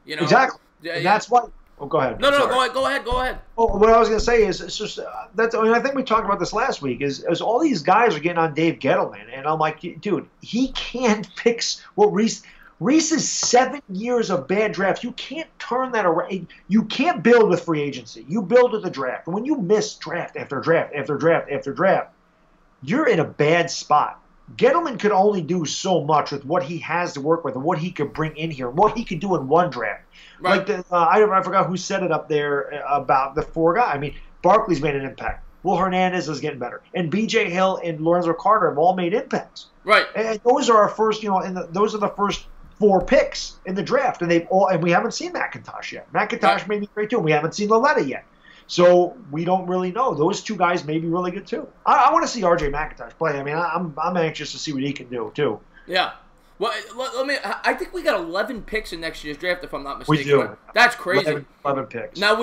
Exactly. And that's why. Oh, go ahead. No, go ahead. Oh, what I was going to say is it's just I think we talked about this last week. Is all these guys are getting on Dave Gettleman, and I'm like, dude, he can't fix what Reese's 7 years of bad drafts. You can't turn that around. You can't build with free agency. You build with the draft. And when you miss draft after draft after draft after draft, you're in a bad spot. Gettleman could only do so much with what he has to work with and what he could bring in here, what he could do in one draft. Right. Like I forgot who said it up there about the 4 guys. I mean, Barkley's made an impact. Will Hernandez is getting better, and B.J. Hill and Lorenzo Carter have all made impacts. Right. And those are our first, those are the first 4 picks in the draft, and we haven't seen McIntosh yet. McIntosh may be great too, and we haven't seen Loletta yet. So we don't really know. Those 2 guys may be really good too. I want to see R.J. McIntosh play. I mean, I'm anxious to see what he can do too. Yeah. Well, I think we got 11 picks in next year's draft, if I'm not mistaken. We do. That's crazy. 11 picks. Now,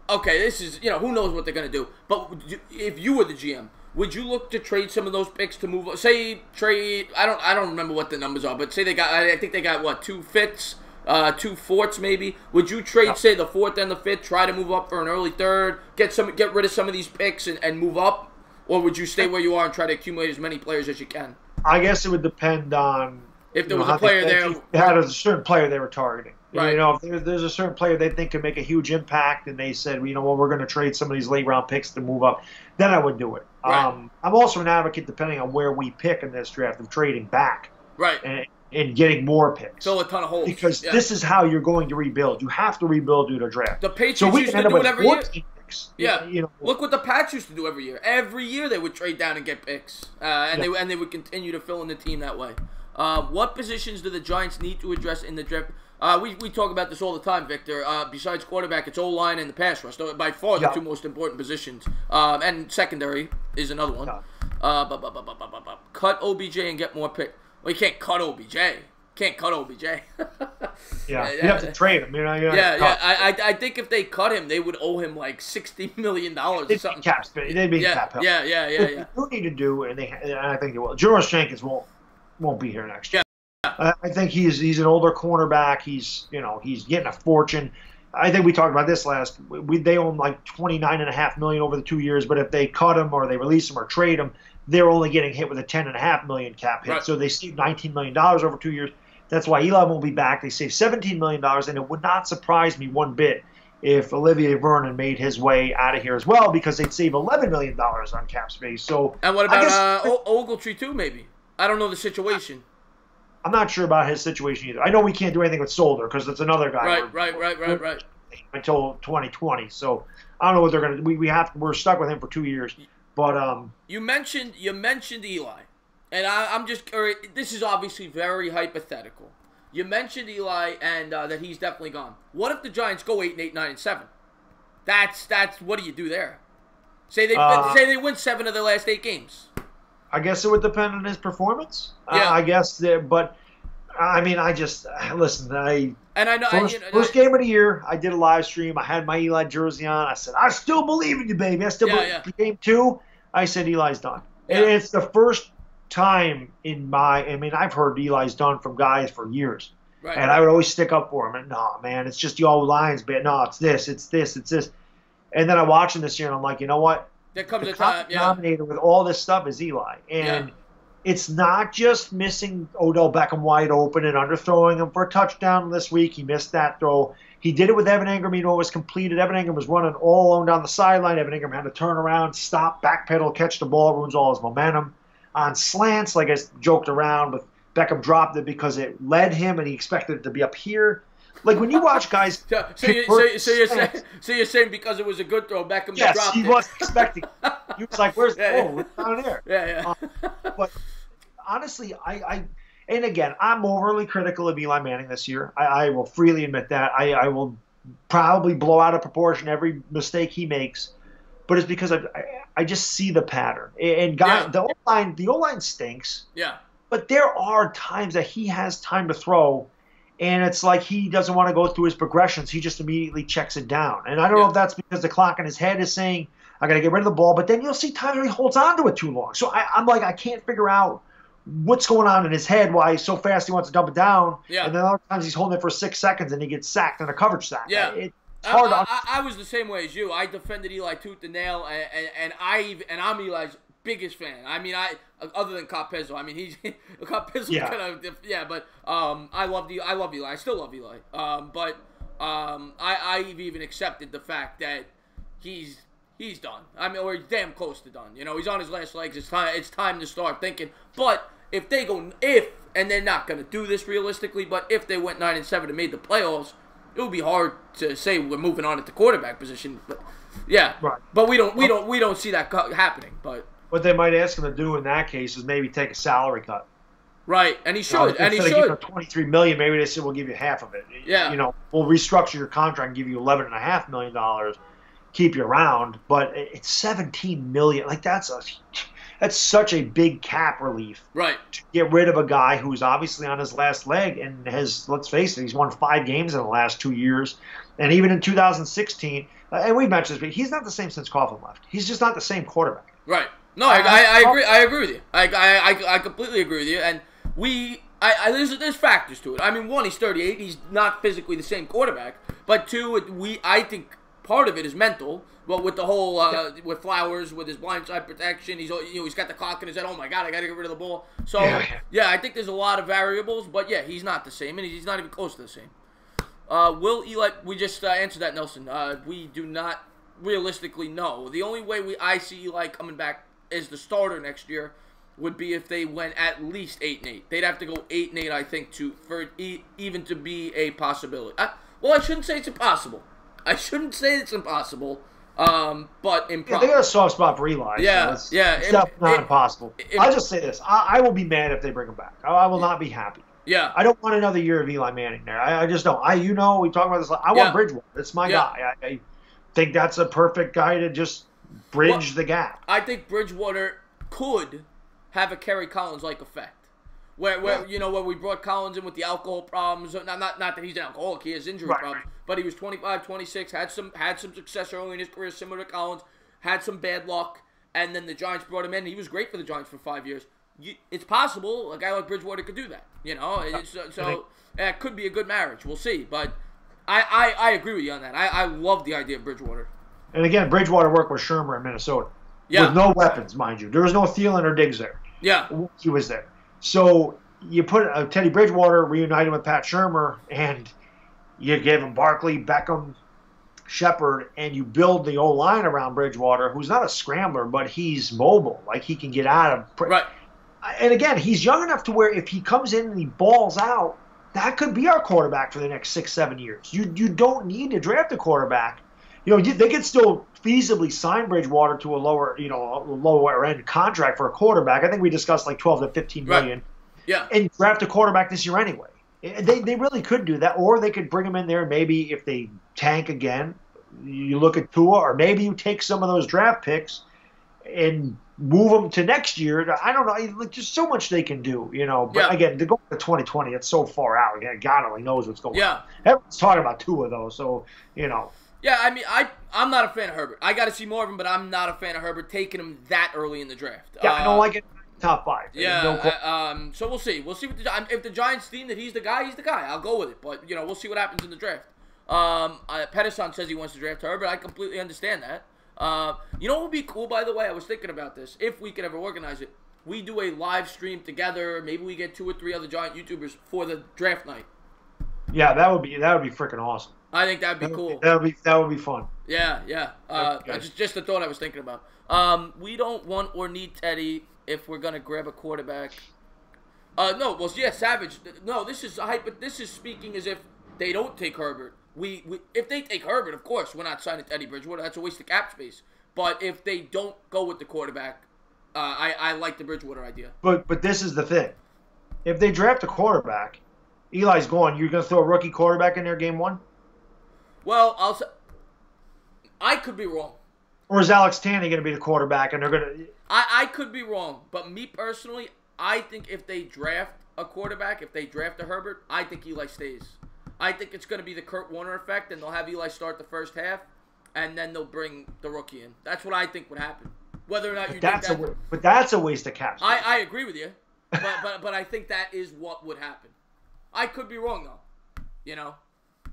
okay, this is, who knows what they're going to do. But if you were the GM, would you look to trade some of those picks to move? Say trade. I don't remember what the numbers are, but say they got. I think they got what, 2 fifths, 2 fourths maybe. Would you trade say the 4th and the 5th, try to move up for an early 3rd, get rid of some of these picks and move up? Or would you stay where you are and try to accumulate as many players as you can? I guess it would depend on if there was a player there. They had a certain player they were targeting. Right. You know, if there's a certain player they think can make a huge impact, and they said, well, you know what, we're going to trade some of these late round picks to move up, then I would do it. Right. I'm also an advocate, depending on where we pick in this draft, of trading back. Right. And getting more picks. Fill a ton of holes. Because this is how you're going to rebuild. You have to rebuild due to draft. The Patriots used to do it every year. Yeah, you know, look what the Pats used to do every year. Every year they would trade down and get picks, and they would continue to fill in the team that way. What positions do the Giants need to address in the draft? We talk about this all the time, Victor. Besides quarterback, it's O-line and the pass rush. By far the two most important positions. And secondary is another one. Cut OBJ and get more picks. Well, you can't cut OBJ. Can't cut OBJ. You have to trade him. I think if they cut him, they would owe him like $60 million or something. They'd be cap help. Yeah. What you need to do, and I think they will. George Jenkins won't be here next year. I think he's an older cornerback. He's getting a fortune. I think we talked about this last. They own like $29.5 million over the 2 years. But if they cut him or they release him or trade him, they're only getting hit with a $10.5 million cap hit. Right. So they saved $19 million over 2 years. That's why Eli won't be back. They saved $17 million, and it would not surprise me one bit if Olivier Vernon made his way out of here as well, because they'd save $11 million on cap space. So, and what about Ogletree too? Maybe, I don't know the situation. I'm not sure about his situation either. I know we can't do anything with Solder because it's another guy. Right. Until 2020. So I don't know what they're gonna. We're stuck with him for 2 years. But you mentioned Eli. And I'm just curious. This is obviously very hypothetical. You mentioned Eli and that he's definitely gone. What if the Giants go 8-8, 9-7? That's what do you do there? Say they win 7 of their last 8 games. I guess it would depend on his performance. Yeah. I guess but I mean, I just listen. First game of the year, I did a live stream. I had my Eli jersey on. I said, I still believe in you, baby. I still believe. Yeah. Game 2, I said Eli's done. Yeah. And it's the first time I've heard Eli's done from guys for years. Right. And I would always stick up for him. And no, man, it's just the old Lions bit. No, it's this. And then I watch him this year, and I'm like, you know what? There comes a time. Yeah. Denominator with all this stuff is Eli. And it's not just missing Odell Beckham wide open and underthrowing him for a touchdown this week. He missed that throw. He did it with Evan Ingram. It was completed. Evan Ingram was running all alone down the sideline. Evan Ingram had to turn around, stop, backpedal, catch the ball, ruins all his momentum. On slants, like I joked around with Beckham dropped it because it led him and he expected it to be up here. Like when you watch guys. So you're saying because it was a good throw, Beckham dropped it. Yes, he wasn't expecting. He was like, "Where's the ball? It's down there." Yeah. But honestly, and again, I'm overly critical of Eli Manning this year. I will freely admit that. I will probably blow out of proportion every mistake he makes. But it's because I just see the pattern. And the O-line stinks. Yeah. But there are times that he has time to throw, and it's like he doesn't want to go through his progressions. He just immediately checks it down. And I don't know if that's because the clock in his head is saying, I got to get rid of the ball. But then you'll see times where he holds on to it too long. So I'm like, I can't figure out what's going on in his head, why he's so fast he wants to dump it down. Yeah. And then other times he's holding it for 6 seconds and he gets sacked in a coverage sack. Yeah. I was the same way as you. I defended Eli tooth and nail, and I'm Eli's biggest fan. I mean, other than Carpezzo. I mean, he's Carpezzo's but I love Eli. I still love Eli. But I've even accepted the fact that he's done. I mean, or he's damn close to done. You know, he's on his last legs. It's time to start thinking. But if and they're not going to do this realistically, but if they went 9-7 and made the playoffs, it would be hard to say we're moving on at the quarterback position, but right. But we don't see that happening. But what they might ask him to do in that case is maybe take a salary cut. Right, and he should. $23 million, maybe they said we'll give you half of it. Yeah, we'll restructure your contract and give you $11.5 million, keep you around. But it's $17 million. Like that's such a big cap relief. Right. To get rid of a guy who's obviously on his last leg and has, let's face it, he's won 5 games in the last 2 years. And even in 2016, and we mentioned this, but he's not the same since Coughlin left. He's just not the same quarterback. Right. No, I agree. I agree with you. I completely agree with you. And there's factors to it. I mean, 1, he's 38. He's not physically the same quarterback. But 2, I think part of it is mental. Well, with the whole with Flowers, with his blindside protection, he's got the clock in his head. Oh my God, I got to get rid of the ball. So yeah, I think there's a lot of variables, but yeah, he's not the same, and he's not even close to the same. Will Eli? We just answered that, Nelson. We do not realistically know. The only way I see Eli coming back as the starter next year would be if they went at least 8-8. They'd have to go 8-8, I think, for even to be a possibility. Well, I shouldn't say it's impossible. But improbable. They got a soft spot for Eli. Yeah, so it's definitely not impossible. I'll just say this: I will be mad if they bring him back. I will not be happy. Yeah, I don't want another year of Eli Manning there. I just don't. We talk about this. I want Bridgewater. That's my guy. I think that's a perfect guy to just bridge the gap. I think Bridgewater could have a Kerry Collins-like effect. Where we brought Collins in with the alcohol problems. Not that he's an alcoholic, he has injury problems. But he was 25, 26, had some success early in his career, similar to Collins, had some bad luck, and then the Giants brought him in. He was great for the Giants for 5 years. It's possible a guy like Bridgewater could do that. So it could be a good marriage. We'll see. But I agree with you on that. I love the idea of Bridgewater. And again, Bridgewater worked with Shermer in Minnesota. Yeah. With no weapons, mind you. There was no Thielen or Diggs there. Yeah. He was there. So you put Teddy Bridgewater reunited with Pat Shermer, and you gave him Barkley, Beckham, Shepard, and you build the O-line around Bridgewater, who's not a scrambler, but he's mobile. Like, he can get out of – Right. And again, he's young enough to where if he comes in and he balls out, that could be our quarterback for the next 6-7 years. You don't need to draft a quarterback. They could still feasibly sign Bridgewater to a lower end contract for a quarterback. I think we discussed like 12 to 15 million. Yeah. And draft a quarterback this year anyway. They really could do that, or they could bring him in there. Maybe if they tank again, you look at Tua, or maybe you take some of those draft picks and move them to next year. I don't know. There's so much they can do, But again, to go to 2020, it's so far out. Again, God only knows what's going on. Everyone's talking about Tua though, so Yeah, I mean, I'm not a fan of Herbert. I got to see more of him, but I'm not a fan of Herbert taking him that early in the draft. Yeah, I don't like it. Top 5. Yeah. So we'll see. We'll see if the Giants deem that he's the guy. He's the guy. I'll go with it. But we'll see what happens in the draft. Pedersen says he wants to draft Herbert. I completely understand that. What would be cool, by the way? I was thinking about this. If we could ever organize it, we do a live stream together. Maybe we get 2 or 3 other Giant YouTubers for the draft night. Yeah, that would be freaking awesome. I think that'd be cool. That would be fun. Yeah. Just a thought I was thinking about. We don't want or need Teddy if we're gonna grab a quarterback. Savage. No, this is speaking as if they don't take Herbert. If they take Herbert, of course, we're not signing Teddy Bridgewater. That's a waste of cap space. But if they don't go with the quarterback, I like the Bridgewater idea. But this is the thing. If they draft a quarterback, Eli's gone. You're gonna throw a rookie quarterback in there game 1? Well, I could be wrong. Or is Alex Tanney going to be the quarterback and they're going to... I could be wrong, but me personally, I think if they draft a quarterback, if they draft a Herbert, I think Eli stays. I think it's going to be the Kurt Warner effect, and they'll have Eli start the first half, and then they'll bring the rookie in. That's what I think would happen. Whether or not you think that... But that's a waste of cap space. I agree with you, but I think that is what would happen. I could be wrong, though.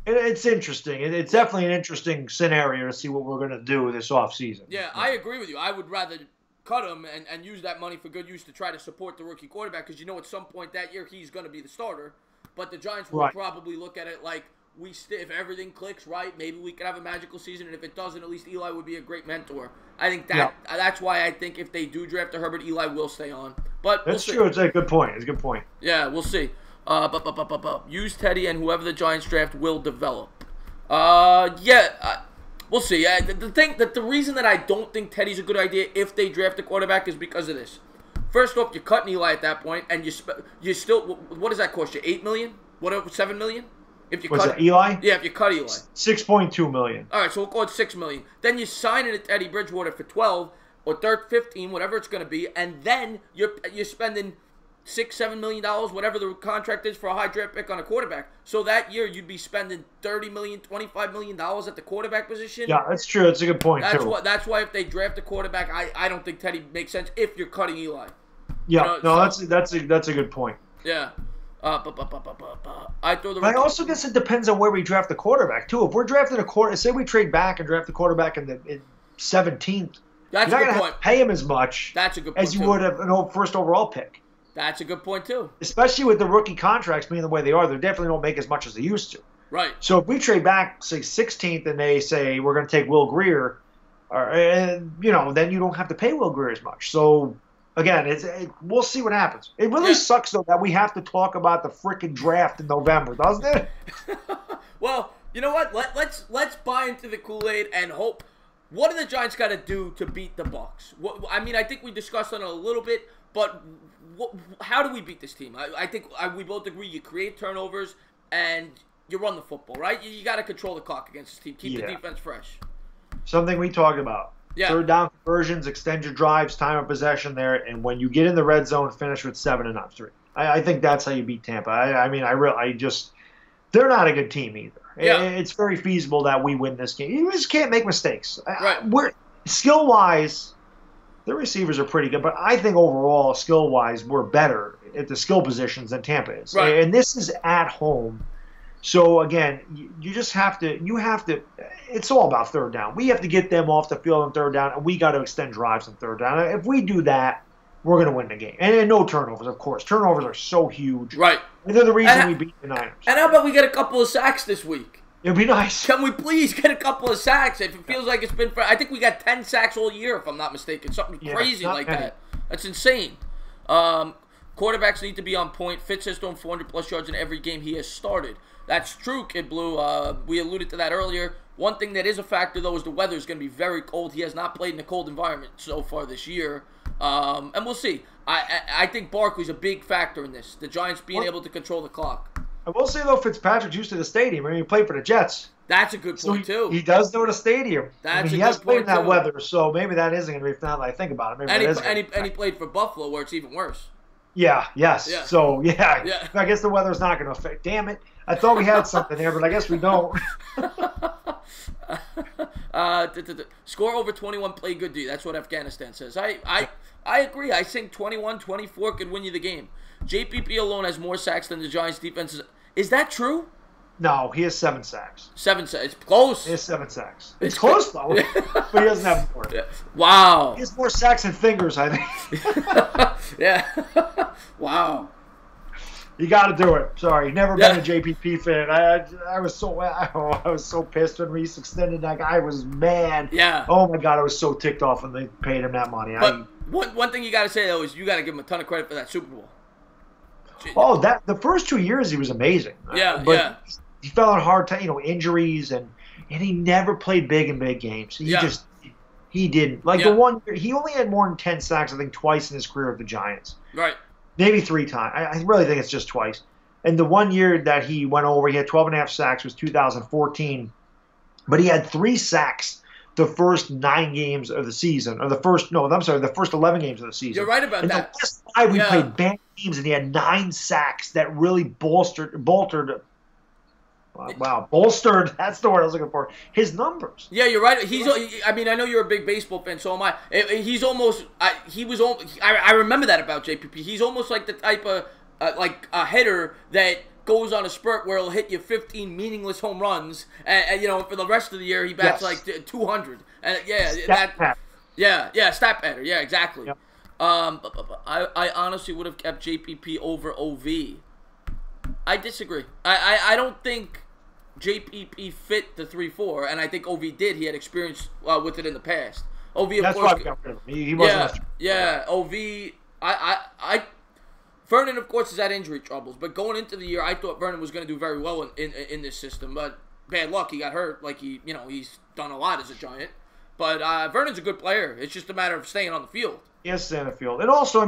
It's interesting. It's definitely an interesting scenario to see what we're going to do this offseason. Yeah, I agree with you. I would rather cut him and use that money for good use to try to support the rookie quarterback because at some point that year he's going to be the starter. But the Giants will probably look at it like if everything clicks right, maybe we could have a magical season. And if it doesn't, at least Eli would be a great mentor. I think that's why I think if they do draft a Herbert, Eli will stay on. But that's true. It's a good point. It's a good point. Yeah, we'll see. Use Teddy and whoever the Giants draft will develop. We'll see. The reason that I don't think Teddy's a good idea if they draft a quarterback is because of this. First off, you're cutting Eli at that point, and you still. What does that cost you? $8 million? Whatever, $7 million? If you cut Eli? Yeah, if you cut Eli. $6.2 million. All right, so we'll call it $6 million. Then you sign it at Teddy Bridgewater for 12 or 15, whatever it's going to be, and then you're spending $6-7 million, whatever the contract is for a high draft pick on a quarterback. So that year you'd be spending $30 million, $25 million at the quarterback position. Yeah, that's true. That's a good point. That's why if they draft a quarterback, I don't think Teddy makes sense if you're cutting Eli. Yeah, that's a good point. Yeah. I also guess it depends on where we draft the quarterback too. If we're drafting say we trade back and draft the quarterback in 17th. That's You're a not good going point. to pay him as much That's a good point as you too. would have an first overall pick. That's a good point too. Especially with the rookie contracts being the way they are, they definitely don't make as much as they used to. Right. So if we trade back, say, 16th, and they say we're going to take Will Grier, then you don't have to pay Will Grier as much. So again, we'll see what happens. It really sucks though that we have to talk about the freaking draft in November, doesn't it? Well, you know what? Let's buy into the Kool-Aid and hope. What do the Giants got to do to beat the Bucs? I mean, I think we discussed on it a little bit, but how do we beat this team? I think we both agree you create turnovers and you run the football, right? You got to control the clock against this team. Keep the defense fresh. Something we talked about. Yeah. Third down conversions, extend your drives, time of possession there, and when you get in the red zone, finish with 7 and not 3. I think that's how you beat Tampa. They're not a good team either. Yeah. It's very feasible that we win this game. You just can't make mistakes. Right. Skill-wise, the receivers are pretty good, but I think overall, skill-wise, we're better at the skill positions than Tampa is. Right. And this is at home. So, again, you just have to – it's all about third down. We have to get them off the field on third down, and we got to extend drives on third down. If we do that, we're going to win the game. And no turnovers, of course. Turnovers are so huge. Right. And they're the reason we beat the Niners. And how about we get a couple of sacks this week? It'd be nice. Can we please get a couple of sacks? If it feels like it's been I think we got 10 sacks all year, if I'm not mistaken. Something crazy like that. That's insane. Quarterbacks need to be on point. Fitz has thrown 400-plus yards in every game he has started. That's true, Kid Blue. We alluded to that earlier. One thing that is a factor, though, is the weather is going to be very cold. He has not played in a cold environment so far this year. And we'll see. I think Barkley's a big factor in this. The Giants being able to control the clock. I will say, though, Fitzpatrick's used to the stadium. I mean, he played for the Jets. That's a good point, too. He does know the stadium. That's he has played in that weather, so maybe that isn't going to be now that I think about it. And he played for Buffalo, where it's even worse. Yeah, yes. Yeah. So, yeah. I guess the weather's not going to affect. Damn it. I thought we had something there, but I guess we don't. Score over 21, play good D. That's what Afghanistan says. I agree. I think 21-24 could win you the game. JPP alone has more sacks than the Giants' defense. Is that true? No, he has 7 sacks. 7 sacks. It's close. He has 7 sacks. It's close, though. But he doesn't have more. Yeah. Wow. He has more sacks than fingers, I think. Yeah. Wow. You got to do it. Sorry, never been a JPP fan. I was so pissed when Reese extended that guy. I was mad. Yeah. Oh my God, I was so ticked off when they paid him that money. But one thing you got to say though is you got to give him a ton of credit for that Super Bowl. Oh, the first 2 years he was amazing. Yeah, he fell on hard time, injuries, and he never played big in big games. He didn't. The 1 year, he only had more than 10 sacks, I think, twice in his career with the Giants. Right. Maybe 3 times. I really think it's just twice. And the 1 year that he went over, he had 12.5 sacks, was 2014. But he had 3 sacks the first 9 games of the season. Or the first 11 games of the season. You're right about that. The last 5 we played bad teams, and he had 9 sacks that really bolstered. That's the word I was looking for. His numbers. Yeah, you're right. I know you're a big baseball fan, so am I. He's almost. I remember that about JPP. He's almost like the type of like a hitter that goes on a spurt where he'll hit you 15 meaningless home runs, and for the rest of the year he bats like 200. And stat pattern. Stat pattern. Yeah, exactly. Yep. I honestly would have kept JPP over OV. I disagree. I don't think JPP fit the 3-4, and I think OV did. He had experience with it in the past. OV, of That's course. Why we got rid of him. He wasn't. OV. Vernon, of course, has had injury troubles, but going into the year, I thought Vernon was going to do very well in this system. But bad luck, he got hurt. Like he's done a lot as a Giant. But Vernon's a good player. It's just a matter of staying on the field. Yes, staying on the field, and also,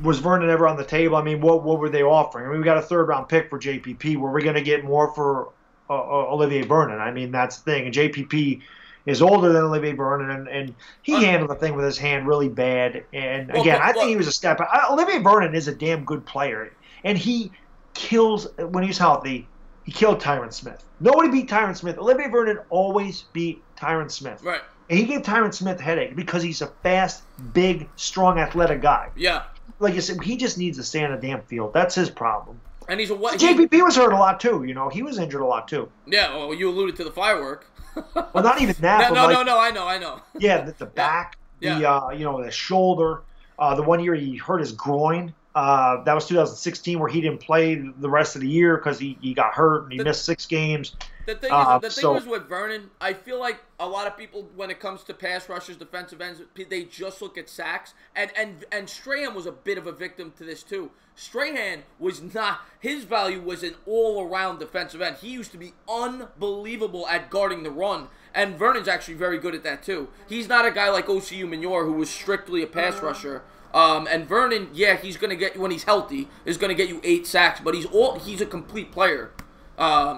was Vernon ever on the table? What were they offering? We got a 3rd-round pick for JPP. Were we going to get more for Olivier Vernon? That's the thing. And JPP is older than Olivier Vernon, and he handled the thing with his hand really bad. And again, I think he was a step. Olivier Vernon is a damn good player, and he kills when he's healthy. He killed Tyron Smith. Nobody beat Tyron Smith. Olivier Vernon always beat Tyron Smith. Right. And he gave Tyron Smith a headache because he's a fast, big, strong, athletic guy. Yeah. Like you said, he just needs to stay on the damn field. That's his problem. And he's a what? JPP was hurt a lot too. You know, he was injured a lot too. Yeah, well, you alluded to the firework. Well, not even that. No, like, no, I know. Yeah, the back, yeah. the shoulder. The one year he hurt his groin. That was 2016, where he didn't play the rest of the year because he got hurt and he missed 6 games. The thing is with Vernon, I feel like a lot of people, when it comes to pass rushers, defensive ends, they just look at sacks. And Strahan was a bit of a victim to this too. Strahan was not, his value was an all-around defensive end. He used to be unbelievable at guarding the run. And Vernon's actually very good at that too. He's not a guy like OCU Minor who was strictly a pass rusher. And Vernon, yeah, he's going to get you, when he's healthy, is going to get you 8 sacks, but he's a complete player.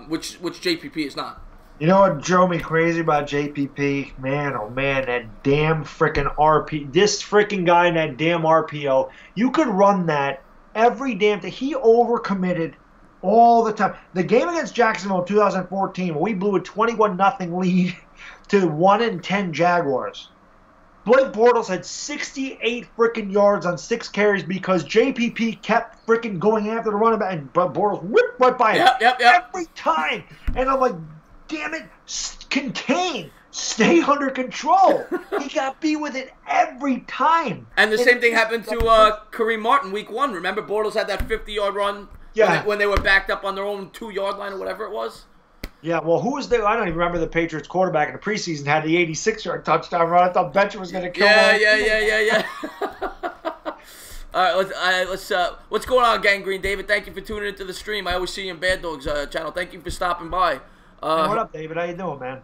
Which JPP is not. You know what drove me crazy about JPP? Man, oh man, that damn freaking RP. This freaking guy in that damn RPO. You could run that every damn day. He overcommitted all the time. The game against Jacksonville in 2014, when we blew a 21-0 lead to 1-10 Jaguars. Blake Bortles had 68 freaking yards on 6 carries because JPP kept freaking going after the running back, and Bortles whipped right by him every time. And I'm like, damn it, contain, stay under control. He got beat with it every time. And the same thing happened to Kareem Martin week 1. Remember, Bortles had that 50-yard run when they were backed up on their own 2-yard line or whatever it was. Yeah, well, who was there? I don't even remember the Patriots quarterback in the preseason had the 86-yard touchdown run. I thought Betcher was going to kill him. Yeah. All right, what's going on, Gangrene? David, thank you for tuning into the stream. I always see you in Bad Dogs channel. Thank you for stopping by. Hey, what up, David? How you doing, man?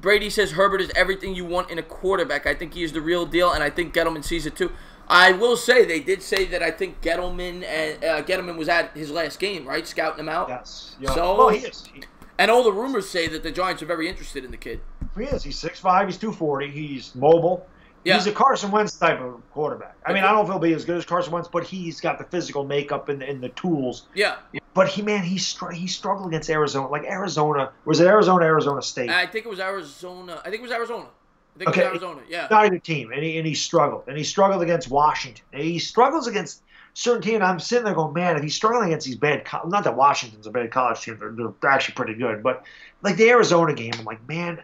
Brady says Herbert is everything you want in a quarterback. I think he is the real deal, and I think Gettleman sees it too. I will say, they did say that I think Gettleman was at his last game, right? Scouting him out. Yes. Yeah. So, he is. And all the rumors say that the Giants are very interested in the kid. He is. He's 6'5", he's 240, he's mobile. Yeah. He's a Carson Wentz type of quarterback. I mean, I don't know if he'll be as good as Carson Wentz, but he's got the physical makeup and the tools. Yeah. But he struggled against Arizona. Like Arizona, was it Arizona State? I think it was Arizona. It was Arizona, yeah. Not a good team, and he struggled. And he struggled against Washington. And he struggles against certain teams. I'm sitting there going, man, if he's struggling against these bad, not that Washington's a bad college team, they're actually pretty good. But like the Arizona game, I'm like, man,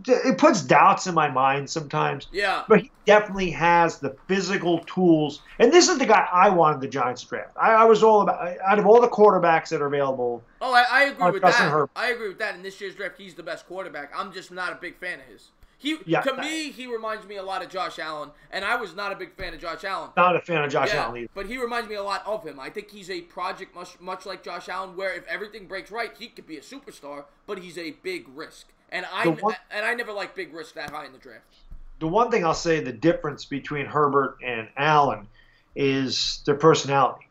it puts doubts in my mind sometimes. Yeah. But he definitely has the physical tools. And this is the guy I wanted the Giants to draft. I was all about, out of all the quarterbacks that are available. Oh, I agree with that. I agree with that. In this year's draft, he's the best quarterback. I'm just not a big fan of his. To me, he reminds me a lot of Josh Allen, and I was not a big fan of Josh Allen. Not a fan of Josh Allen either. But he reminds me a lot of him. I think he's a project much like Josh Allen, where if everything breaks right, he could be a superstar, but he's a big risk. And I never liked big risk that high in the draft. The one thing I'll say, the difference between Herbert and Allen is their personality.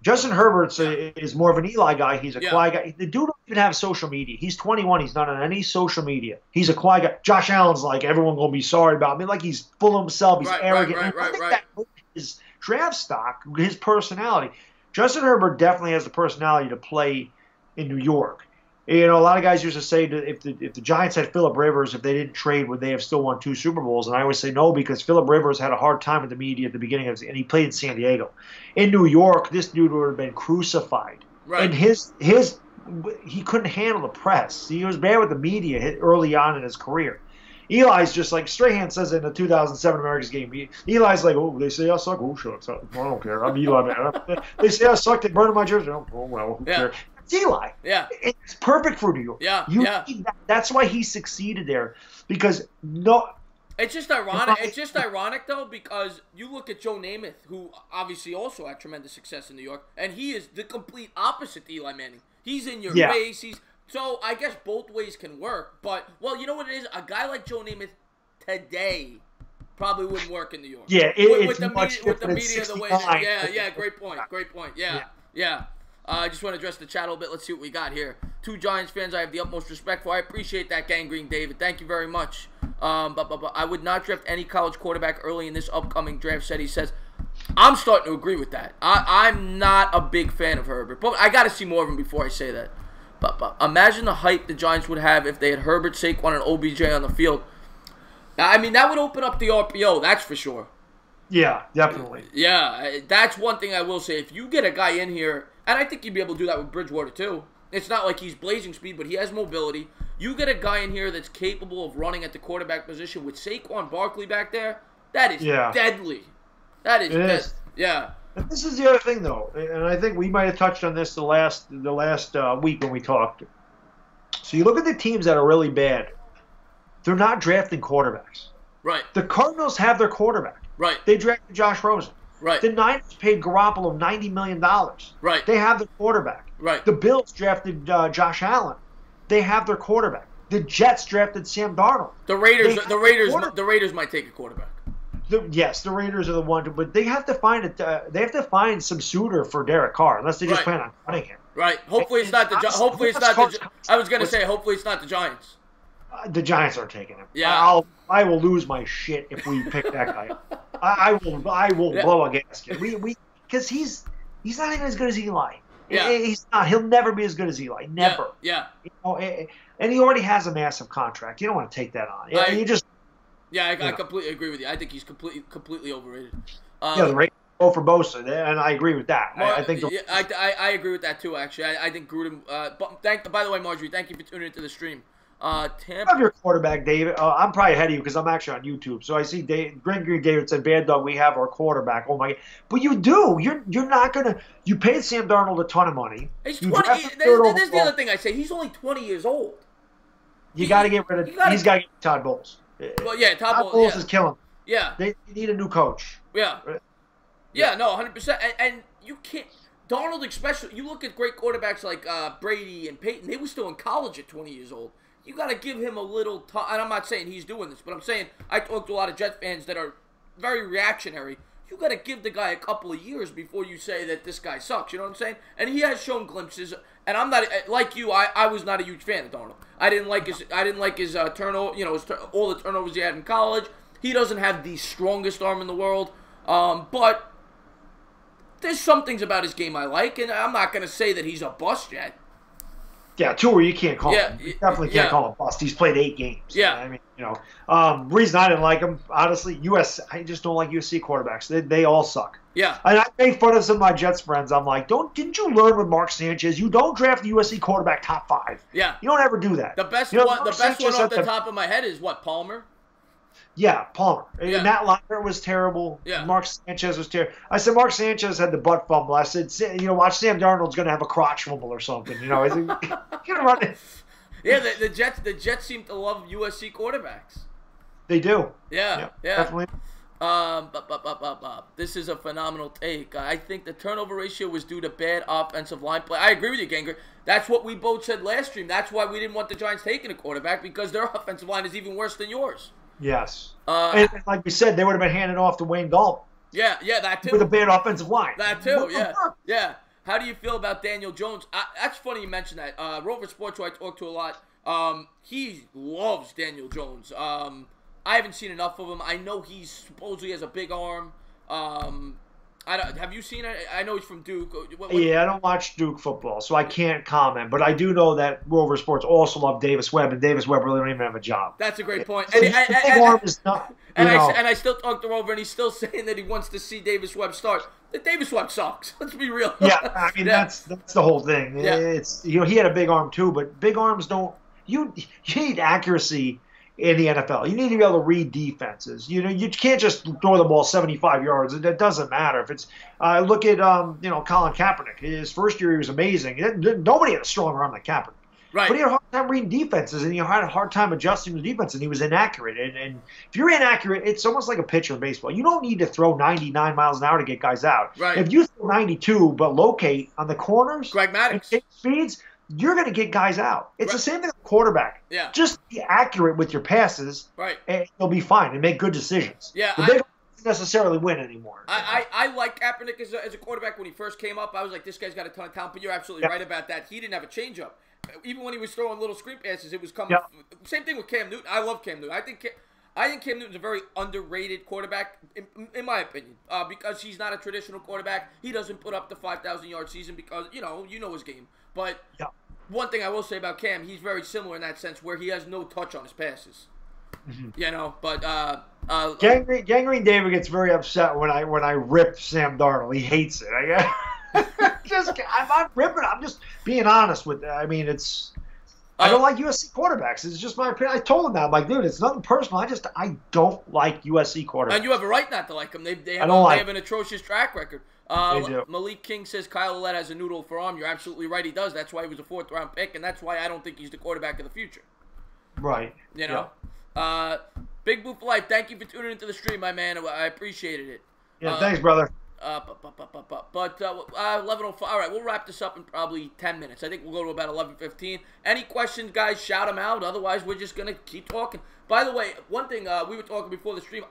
Justin Herbert is more of an Eli guy. He's a quiet guy. The dude don't even have social media. He's 21. He's not on any social media. He's a quiet guy. Josh Allen's like, everyone going to be sorry about me. Like, he's full of himself. He's arrogant. I think that his draft stock, his personality. Justin Herbert definitely has the personality to play in New York. You know, a lot of guys used to say that if the Giants had Phillip Rivers, if they didn't trade, would they have still won 2 Super Bowls? And I always say no, because Phillip Rivers had a hard time with the media at the beginning of and he played in San Diego. In New York, this dude would have been crucified. Right. And he couldn't handle the press. He was bad with the media early on in his career. Eli's just like Strahan says in the 2007 America's game. Eli's like, oh, they say I suck. Oh, shucks. I don't care. I'm Eli, man. They say I sucked at burning my jersey. Oh, well, who cares? It's Eli. Yeah. It's perfect for New York. Yeah. That's why he succeeded there. Because It's just ironic. It's just ironic though, because you look at Joe Namath, who obviously also had tremendous success in New York, and he is the complete opposite to Eli Manning. He's in your face. So I guess both ways can work. But well, you know what it is? A guy like Joe Namath today probably wouldn't work in New York. Yeah, with the media the way. Great point. Yeah. I just want to address the chat a little bit. Let's see what we got here. 2 Giants fans I have the utmost respect for. I appreciate that, Gangrene David. Thank you very much. But I would not draft any college quarterback early in this upcoming draft set, he says. I'm starting to agree with that. I'm not a big fan of Herbert. But I got to see more of him before I say that. But imagine the hype the Giants would have if they had Herbert, Saquon, and OBJ on the field. I mean, that would open up the RPO, that's for sure. Yeah, definitely. Yeah, that's one thing I will say. If you get a guy in here, and I think you'd be able to do that with Bridgewater too. It's not like he's blazing speed, but he has mobility. You get a guy in here that's capable of running at the quarterback position with Saquon Barkley back there. That is deadly. That is deadly. Yeah. And this is the other thing, though, and I think we might have touched on this the last week when we talked. So you look at the teams that are really bad. They're not drafting quarterbacks. Right. The Cardinals have their quarterback. Right. They drafted Josh Rosen. Right. The Niners paid Garoppolo $90 million. Right. They have their quarterback. Right. The Bills drafted Josh Allen. They have their quarterback. The Jets drafted Sam Darnold. The Raiders might take a quarterback. Yes, the Raiders are the one, but they have to find it. They have to find some suitor for Derek Carr, unless they just plan on cutting him. Right. Hopefully it's not the. Hopefully it's not the. I was gonna say, hopefully it's not the Giants. The Giants are taking him. Yeah. I will lose my shit if we pick that guy up. I will blow a gasket. Because he's not even as good as Eli. Yeah. He's not. He'll never be as good as Eli. Never. Yeah. You know, and he already has a massive contract. You don't want to take that on. You just. Yeah, I completely agree with you. I think he's completely overrated. The Raiders go for Bosa, and I agree with that. I think. I agree with that too. Actually, I think Gruden. By the way, Marjorie, thank you for tuning into the stream. Tampa. Of your quarterback, David. I'm probably ahead of you because I'm actually on YouTube. So I see Green David said, "Bad Dog, we have our quarterback." Oh my God! But you do. You're not gonna. You paid Sam Darnold a ton of money. He's 20. There's the other thing I say. He's only 20 years old. You got to get rid of. He's got to get Todd Bowles. Well, yeah, Todd Bowles is killing him. Yeah. They need a new coach. Yeah. Yeah. No, 100%. And you can't. Darnold, especially. You look at great quarterbacks like Brady and Peyton. They were still in college at 20 years old. You got to give him a little time. And I'm not saying he's doing this, but I'm saying I talk to a lot of Jet fans that are very reactionary. You got to give the guy a couple of years before you say that this guy sucks. You know what I'm saying? And he has shown glimpses. And I'm not like you. I was not a huge fan of Darnold. I didn't like his turnover. You know, all the turnovers he had in college. He doesn't have the strongest arm in the world. But there's some things about his game I like, and I'm not going to say that he's a bust yet. Yeah, tour you can't call him. You definitely can't call him a bust. He's played 8 games. Yeah. I mean, reason I didn't like him, honestly, I just don't like USC quarterbacks. They all suck. Yeah. And I made fun of some of my Jets friends. I'm like, didn't you learn with Mark Sanchez? You don't draft the USC quarterback top 5. Yeah. You don't ever do that. The best one off the top of my head is what, Palmer? Yeah, Palmer. Yeah. Matt Leinart was terrible. Yeah. Mark Sanchez was terrible. I said Mark Sanchez had the butt fumble. I said, watch Sam Darnold's going to have a crotch fumble or something. I said, get run it. Yeah, the Jets seem to love USC quarterbacks. They do. Yeah. Definitely. This is a phenomenal take. I think the turnover ratio was due to bad offensive line play. I agree with you, Ganger. That's what we both said last stream. That's why we didn't want the Giants taking a quarterback, because their offensive line is even worse than yours. Yes. And like we said, they would have been handing off to Wayne Gallman. Yeah, that too. With a bad offensive line. That too, yeah. How do you feel about Daniel Jones? That's funny you mentioned that. Rover Sports, who I talk to a lot, he loves Daniel Jones. I haven't seen enough of him. I know he supposedly has a big arm. Have you seen it? I know he's from Duke. Yeah, I don't watch Duke football, so I can't comment. But I do know that Rover Sports also love Davis Webb, and Davis Webb really don't even have a job. That's a great point. And I still talk to Rover, and he's still saying that he wants to see Davis Webb start. Davis Webb sucks. Let's be real. Yeah, I mean that's the whole thing. Yeah. It's he had a big arm too, but big arms don't. You need accuracy in the NFL. You need to be able to read defenses. You can't just throw the ball 75 yards. It doesn't matter if it's. Look at Colin Kaepernick. His first year he was amazing. Nobody had a stronger arm than Kaepernick. Right. But he had a hard time reading defenses, and he had a hard time adjusting to defense, and he was inaccurate. And if you're inaccurate, it's almost like a pitcher in baseball. You don't need to throw 99 miles an hour to get guys out. Right. If you throw 92 but locate on the corners, Greg Maddux, and speeds, you're going to get guys out. It's the same thing with quarterback. Yeah. Just be accurate with your passes, right, and you'll be fine and make good decisions. Yeah. They don't necessarily win anymore. I like Kaepernick as a quarterback when he first came up. I was like, this guy's got a ton of talent, but you're absolutely right about that. He didn't have a changeup. Even when he was throwing little screen passes, it was coming. Yep. Same thing with Cam Newton. I love Cam Newton. I think Cam Newton's a very underrated quarterback, in my opinion, because he's not a traditional quarterback. He doesn't put up the 5,000-yard season because, you know his game. But one thing I will say about Cam, he's very similar in that sense where he has no touch on his passes. Mm-hmm. But Gangrene David gets very upset when I rip Sam Darnold. He hates it. I'm not ripping. I'm just being honest with it. I mean, I don't like USC quarterbacks. It's just my opinion. I told him that. I'm like, dude, it's nothing personal. I don't like USC quarterbacks. And you have a right not to like them. They have an atrocious track record. They do. Malik King says Kyle Ouellette has a noodle for arm. You're absolutely right. He does. That's why he was a 4th-round pick, and that's why I don't think he's the quarterback of the future. Right. You know? Yeah. Big Boo for Life, thank you for tuning into the stream, my man. I appreciated it. Yeah, thanks, brother. 11:05. All right, we'll wrap this up in probably 10 minutes. I think we'll go to about 11:15. Any questions, guys? Shout them out. Otherwise, we're just gonna keep talking. By the way, one thing we were talking before the stream.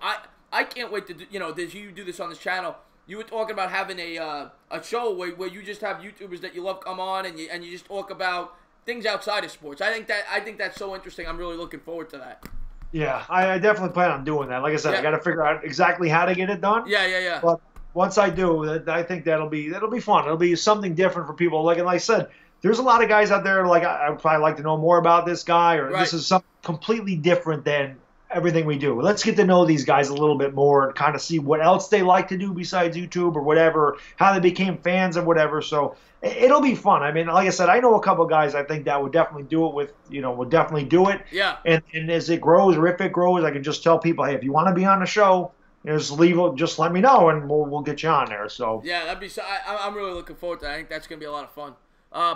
I can't wait to do, you do this on this channel. You were talking about having a show where you just have YouTubers that you love come on and you just talk about things outside of sports. I think that's so interesting. I'm really looking forward to that. Yeah, I definitely plan on doing that. Like I said, I got to figure out exactly how to get it done. Yeah. But once I do, I think that'll be fun. It'll be something different for people. Like I said, there's a lot of guys out there like I would probably like to know more about this guy, or this is something completely different than everything we do. Let's get to know these guys a little bit more and kind of see what else they like to do besides YouTube or whatever, how they became fans of whatever. So it'll be fun. I mean, like I said, I know a couple guys I think that would definitely do it would definitely do it. Yeah. And as it grows, or if it grows, I can just tell people, hey, if you want to be on the show, just let me know and we'll get you on there. So yeah, that'd be. I'm really looking forward to that. I think that's gonna be a lot of fun. I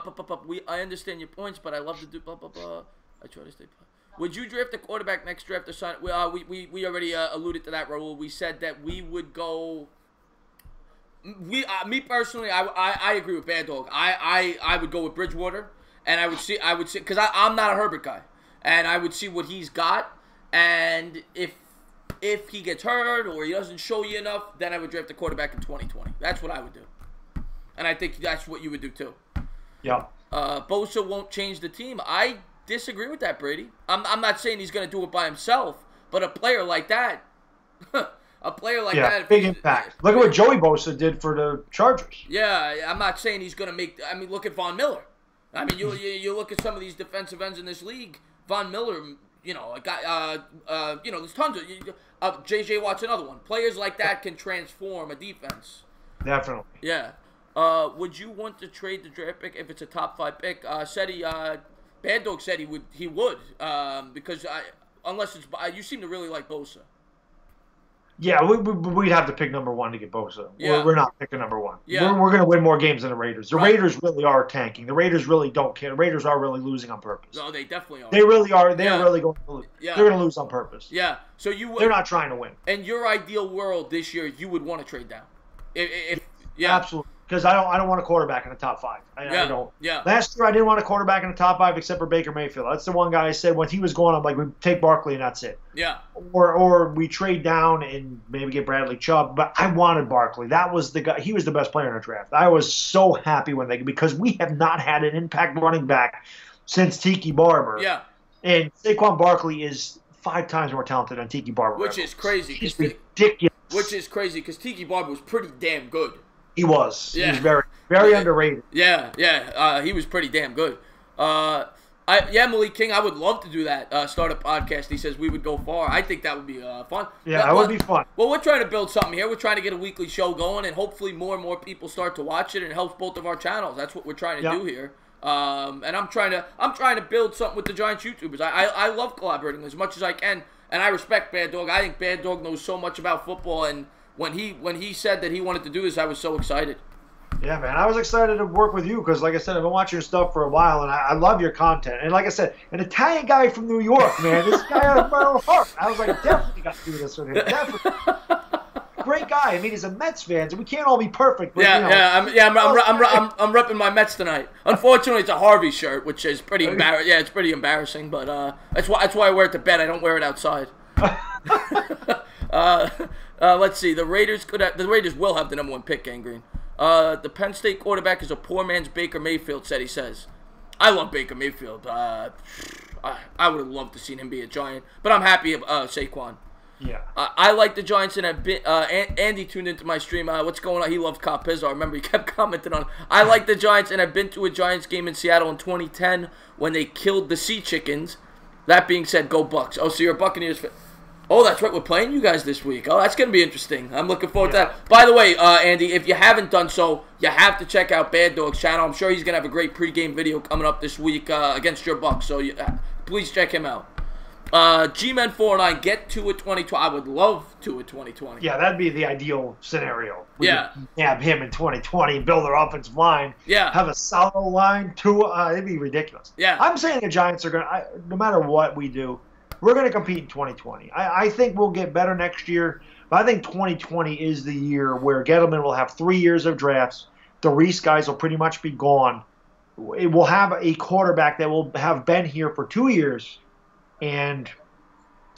understand your points, but I love to do blah blah blah. I try to stay. Would you draft a quarterback next draft or sign? We already alluded to that, Raul. We said that we would go. Me personally, I agree with Baddog. I would go with Bridgewater, and I would see because I'm not a Herbert guy, and I would see what he's got, and if he gets hurt or he doesn't show you enough, then I would draft a quarterback in 2020. That's what I would do, and I think that's what you would do too. Yeah. Bosa won't change the team. I disagree with that, Brady. I'm not saying he's going to do it by himself, but a player like that, big impact. Look at what Joey Bosa did for the Chargers. Yeah, I'm not saying he's going to make. I mean, look at Von Miller. I mean, you look at some of these defensive ends in this league. Von Miller, a guy. There's tons of. J.J. Watt's another one. Players like that can transform a defense. Definitely. Yeah. Would you want to trade the draft pick if it's a top 5 pick? Bad Dog said he would because unless it's you seem to really like Bosa. Yeah, we'd have to pick number 1 to get Bosa. Yeah. We're not picking number 1. Yeah. We're going to win more games than the Raiders. The Raiders really are tanking. The Raiders really don't care. The Raiders are really losing on purpose. No, they definitely are. They really are. They're really going to lose. Yeah. They're going to lose on purpose. Yeah. So they're not trying to win. In your ideal world this year, you would want to trade down. If Absolutely. Because I don't want a quarterback in the top 5. I don't. Yeah. Last year I didn't want a quarterback in the top 5 except for Baker Mayfield. That's the one guy I said when he was going, I'm like, we take Barkley and that's it. Yeah. Or we trade down and maybe get Bradley Chubb. But I wanted Barkley. That was the guy. He was the best player in the draft. I was so happy because we have not had an impact running back since Tiki Barber. Yeah. And Saquon Barkley is 5 times more talented than Tiki Barber. Which is crazy. He's ridiculous. Which is crazy because Tiki Barber was pretty damn good. He was. Yeah. He was very, very underrated. Yeah. He was pretty damn good. Malik King, I would love to do that. Start a podcast. He says we would go far. I think that would be fun. Yeah, that would be fun. Well, we're trying to build something here. We're trying to get a weekly show going, and hopefully more and more people start to watch it, and it helps both of our channels. That's what we're trying to do here. And I'm trying to build something with the Giants YouTubers. I love collaborating as much as I can, and I respect Bad Dog. I think Bad Dog knows so much about football, and when he said that he wanted to do this, I was so excited. Yeah, man, I was excited to work with you because, like I said, I've been watching your stuff for a while, and I love your content. And like I said, an Italian guy from New York, man, this guy has my own heart. I was like, I definitely got to do this with him. Definitely. Great guy. I mean, he's a Mets fan, so we can't all be perfect. But, I'm repping my Mets tonight. Unfortunately, it's a Harvey shirt, which is pretty embarrassing. Yeah, it's pretty embarrassing, but that's why I wear it to bed. I don't wear it outside. Let's see. The Raiders will have the number 1 pick, Gangrene. The Penn State quarterback is a poor man's Baker Mayfield, he says. I love Baker Mayfield. I would have loved to seen him be a Giant, but I'm happy Saquon. Yeah. I like the Giants, and I've been, Andy tuned into my stream. What's going on? He loves Kyle Pizzo. I remember he kept commenting on it. I like the Giants, and I've been to a Giants game in Seattle in 2010 when they killed the Sea Chickens. That being said, go Bucks. Oh, so you're a Buccaneers fan. Oh, that's right. We're playing you guys this week. Oh, that's going to be interesting. I'm looking forward to Yeah. that. By the way, Andy, if you haven't done so, you have to check out Baddog's channel. I'm sure he's going to have a great pregame video coming up this week against your Bucks. So please check him out. G-Men 409, get to a 2020. I would love to a 2020. Yeah, that'd be the ideal scenario. We Yeah. could have him in 2020, build their offensive line. Yeah. Have a solid line. It'd be ridiculous. Yeah. I'm saying the Giants are going to, no matter what we do, we're going to compete in 2020. I think we'll get better next year, but I think 2020 is the year where Gettleman will have 3 years of drafts. The Reese guys will pretty much be gone. It will have a quarterback that will have been here for 2 years, and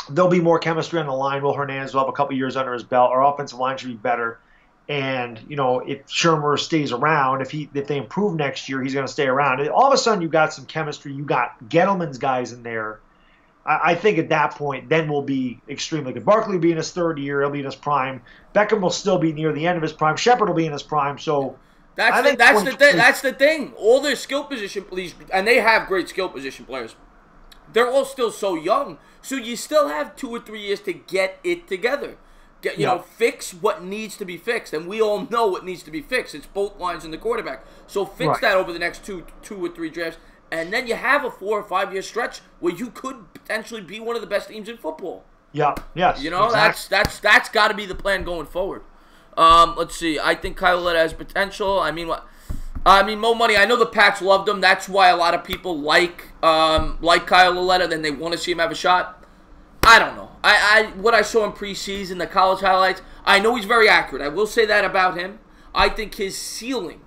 there'll be more chemistry on the line. Will Hernandez will have a couple years under his belt. Our offensive line should be better. And, if Shermer stays around, if they improve next year, he's going to stay around. All of a sudden, you've got some chemistry. You got Gettleman's guys in there. I think at that point, then we'll be extremely good. Barkley will be in his third year. He'll be in his prime. Beckham will still be near the end of his prime. Shepard will be in his prime. So That's the thing. All their skill position, and they have great skill position players. They're all still so young. So you still have 2 or 3 years to get it together. Fix what needs to be fixed. And we all know what needs to be fixed. It's both lines and the quarterback. So fix that over the next two or three drafts. And then you have a 4 or 5 year stretch where you could potentially be one of the best teams in football. Yeah, yes. Exactly. That's got to be the plan going forward. Let's see. I think Kyle Lauletta has potential. Mo Money. I know the Pats loved him. That's why a lot of people like Kyle Lauletta. Then they want to see him have a shot. I don't know. What I saw in preseason, the college highlights. I know he's very accurate. I will say that about him. I think his ceiling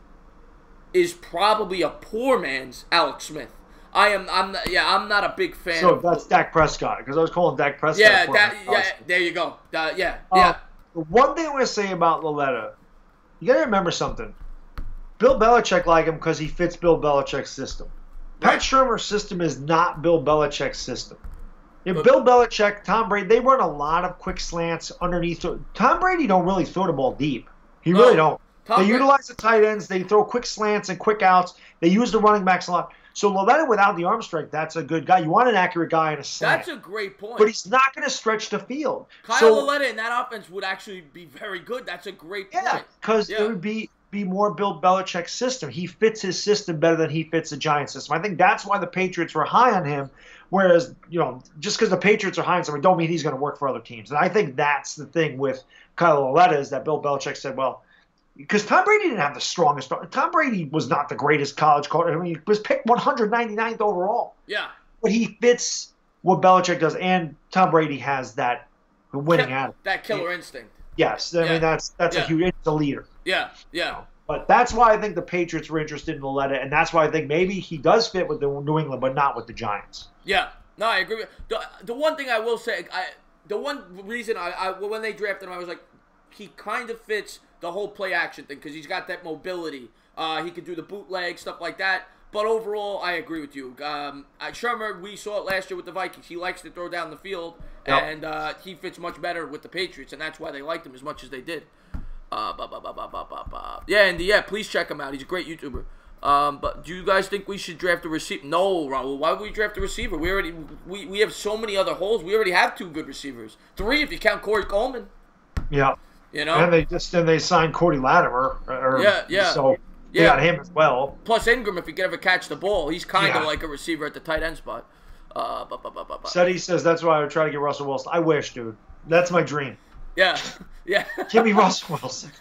is probably a poor man's Alex Smith. I'm not a big fan. So that's Dak Prescott, because I was calling Dak Prescott. There you go. The one thing I want to say about Lauletta, you got to remember something. Bill Belichick liked him because he fits Bill Belichick's system. Pat Shurmur's system is not Bill Belichick's system. Bill Belichick, Tom Brady, they run a lot of quick slants underneath. Tom Brady don't really throw the ball deep. He really don't. They utilize the tight ends. They throw quick slants and quick outs. They use the running backs a lot. So Lauletta, without the arm strength, that's a good guy. You want an accurate guy in a slant. That's a great point. But he's not going to stretch the field. Kyle Lauletta in that offense would actually be very good. That's a great point. Yeah, because it would be more Bill Belichick's system. He fits his system better than he fits the Giants system. I think that's why the Patriots were high on him. Whereas, just because the Patriots are high on someone, don't mean he's going to work for other teams. And I think that's the thing with Kyle Lauletta is that Bill Belichick said, well, because Tom Brady didn't have the strongest. Tom Brady was not the greatest college quarterback. He was picked 199th overall. Yeah. But he fits what Belichick does, and Tom Brady has that winning attitude. That killer instinct. Yes. I mean, that's a huge – it's a leader. Yeah. But that's why I think the Patriots were interested in Lauletta, and that's why I think maybe he does fit with the New England, but not with the Giants. Yeah. No, I agree. The one thing I will say, the one reason when they drafted him, I was like, he kind of fits the whole play action thing because he's got that mobility. He could do the bootleg, stuff like that. But overall, I agree with you. Shermer, we saw it last year with the Vikings. He likes to throw down the field, and he fits much better with the Patriots, and that's why they liked him as much as they did. Yeah, please check him out. He's a great YouTuber. But do you guys think we should draft a receiver? No, Raul. Why would we draft a receiver? We have so many other holes. We already have 2 good receivers. 3 if you count Corey Coleman. Yeah. And they signed Cody Latimer. So they got him as well. Plus Ingram, if he could ever catch the ball, he's kind of like a receiver at the tight end spot. He says that's why I would try to get Russell Wilson. I wish, dude. That's my dream. Yeah. Give me Russell Wilson.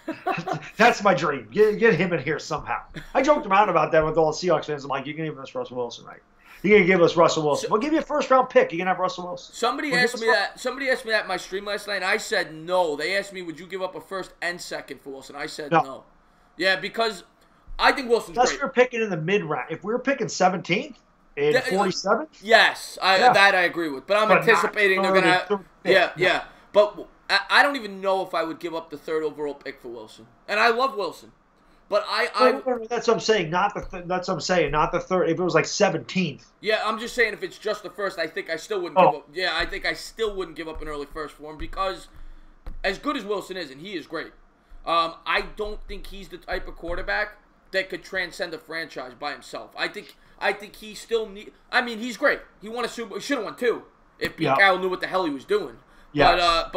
That's my dream. Get him in here somehow. I joked around about that with all the Seahawks fans. I'm like, you can give us Russell Wilson, right? You're going to give us Russell Wilson. We'll give you a first-round pick. You can have Russell Wilson. Somebody asked me that in my stream last night, and I said no. They asked me, would you give up a first and second for Wilson? I said no. Yeah, because I think Wilson's great. Unless you're picking in the mid-round. If we were picking 17th and 47th? Yes, that I agree with. But I'm anticipating they're going to – Yeah. But I don't even know if I would give up the 3rd overall pick for Wilson. And I love Wilson. But that's what I'm saying. That's what I'm saying. Not the 3rd. If it was like 17th. Yeah, I'm just saying if it's just the 1st, I think I still wouldn't give up. Yeah, I think I still wouldn't give up an early first for him because as good as Wilson is, and he is great, I don't think he's the type of quarterback that could transcend a franchise by himself. I think he still he's great. He won a Super Bowl. He should have won 2 if Pete Carroll knew what the hell he was doing. Yes.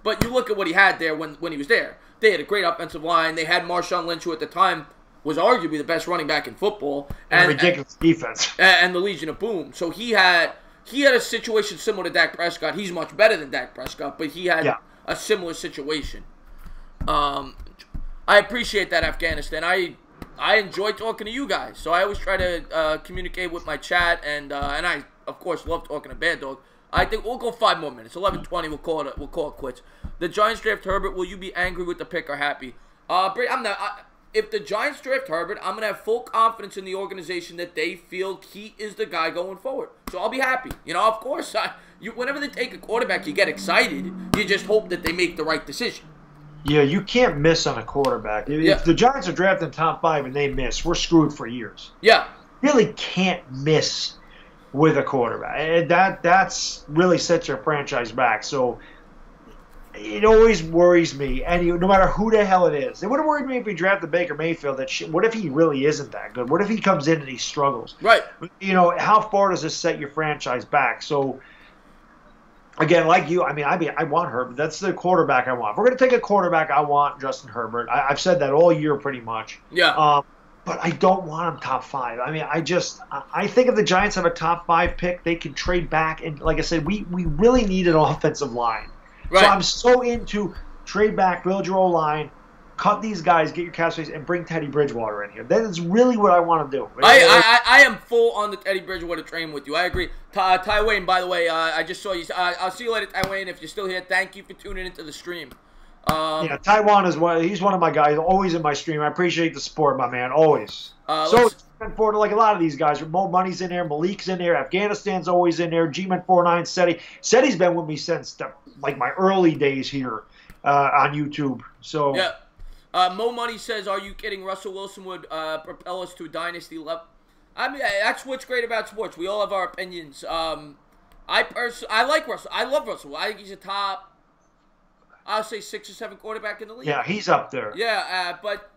But you look at what he had there when he was there. They had a great offensive line. They had Marshawn Lynch, who at the time was arguably the best running back in football, and ridiculous defense, and the Legion of Boom. So he had a situation similar to Dak Prescott. He's much better than Dak Prescott, but he had a similar situation. I appreciate that, Afghanistan. I enjoy talking to you guys, so I always try to communicate with my chat, and I of course love talking to Bad Dog. I think we'll go 5 more minutes. 11:20. We'll call it quits. The Giants draft Herbert. Will you be angry with the pick or happy? I'm not. If the Giants draft Herbert, I'm going to have full confidence in the organization that they feel he is the guy going forward. So I'll be happy. You know, of course, whenever they take a quarterback, you get excited. You just hope that they make the right decision. Yeah, you can't miss on a quarterback. If the Giants are drafting top 5 and they miss, we're screwed for years. Yeah. Really can't miss with a quarterback. And that's really sets your franchise back. So it always worries me, and no matter who the hell it is. It would have worried me if we drafted Baker Mayfield. What if he really isn't that good? What if he comes in and he struggles? Right. You know, how far does this set your franchise back? So, again, like you, I want Herbert. That's the quarterback I want. If we're going to take a quarterback, I want Justin Herbert. I've said that all year pretty much. Yeah. But I don't want him top 5. I think if the Giants have a top 5 pick, they can trade back. And like I said, we really need an offensive line. Right. So I'm so into trade back, build your own line, cut these guys, get your cap space, and bring Teddy Bridgewater in here. That is really what I want to do. I am full on the Teddy Bridgewater train with you. I agree. Ty Wayne, by the way, I just saw you. I'll see you later, Ty Wayne. If you're still here, thank you for tuning into the stream. Taiwan is he's one of my guys, always in my stream. I appreciate the support, my man, always. Looking forward to like a lot of these guys. Mo Money's in there, Malik's in there, Afghanistan's always in there, G-Man49, Seti's been with me since my early days here on YouTube. So yeah. Mo Money says, "Are you kidding? Russell Wilson would propel us to a dynasty level." I mean, that's what's great about sports. We all have our opinions. I like Russell. I love Russell. I think he's a top, I'll say 6 or 7 quarterback in the league. Yeah, he's up there. Yeah, but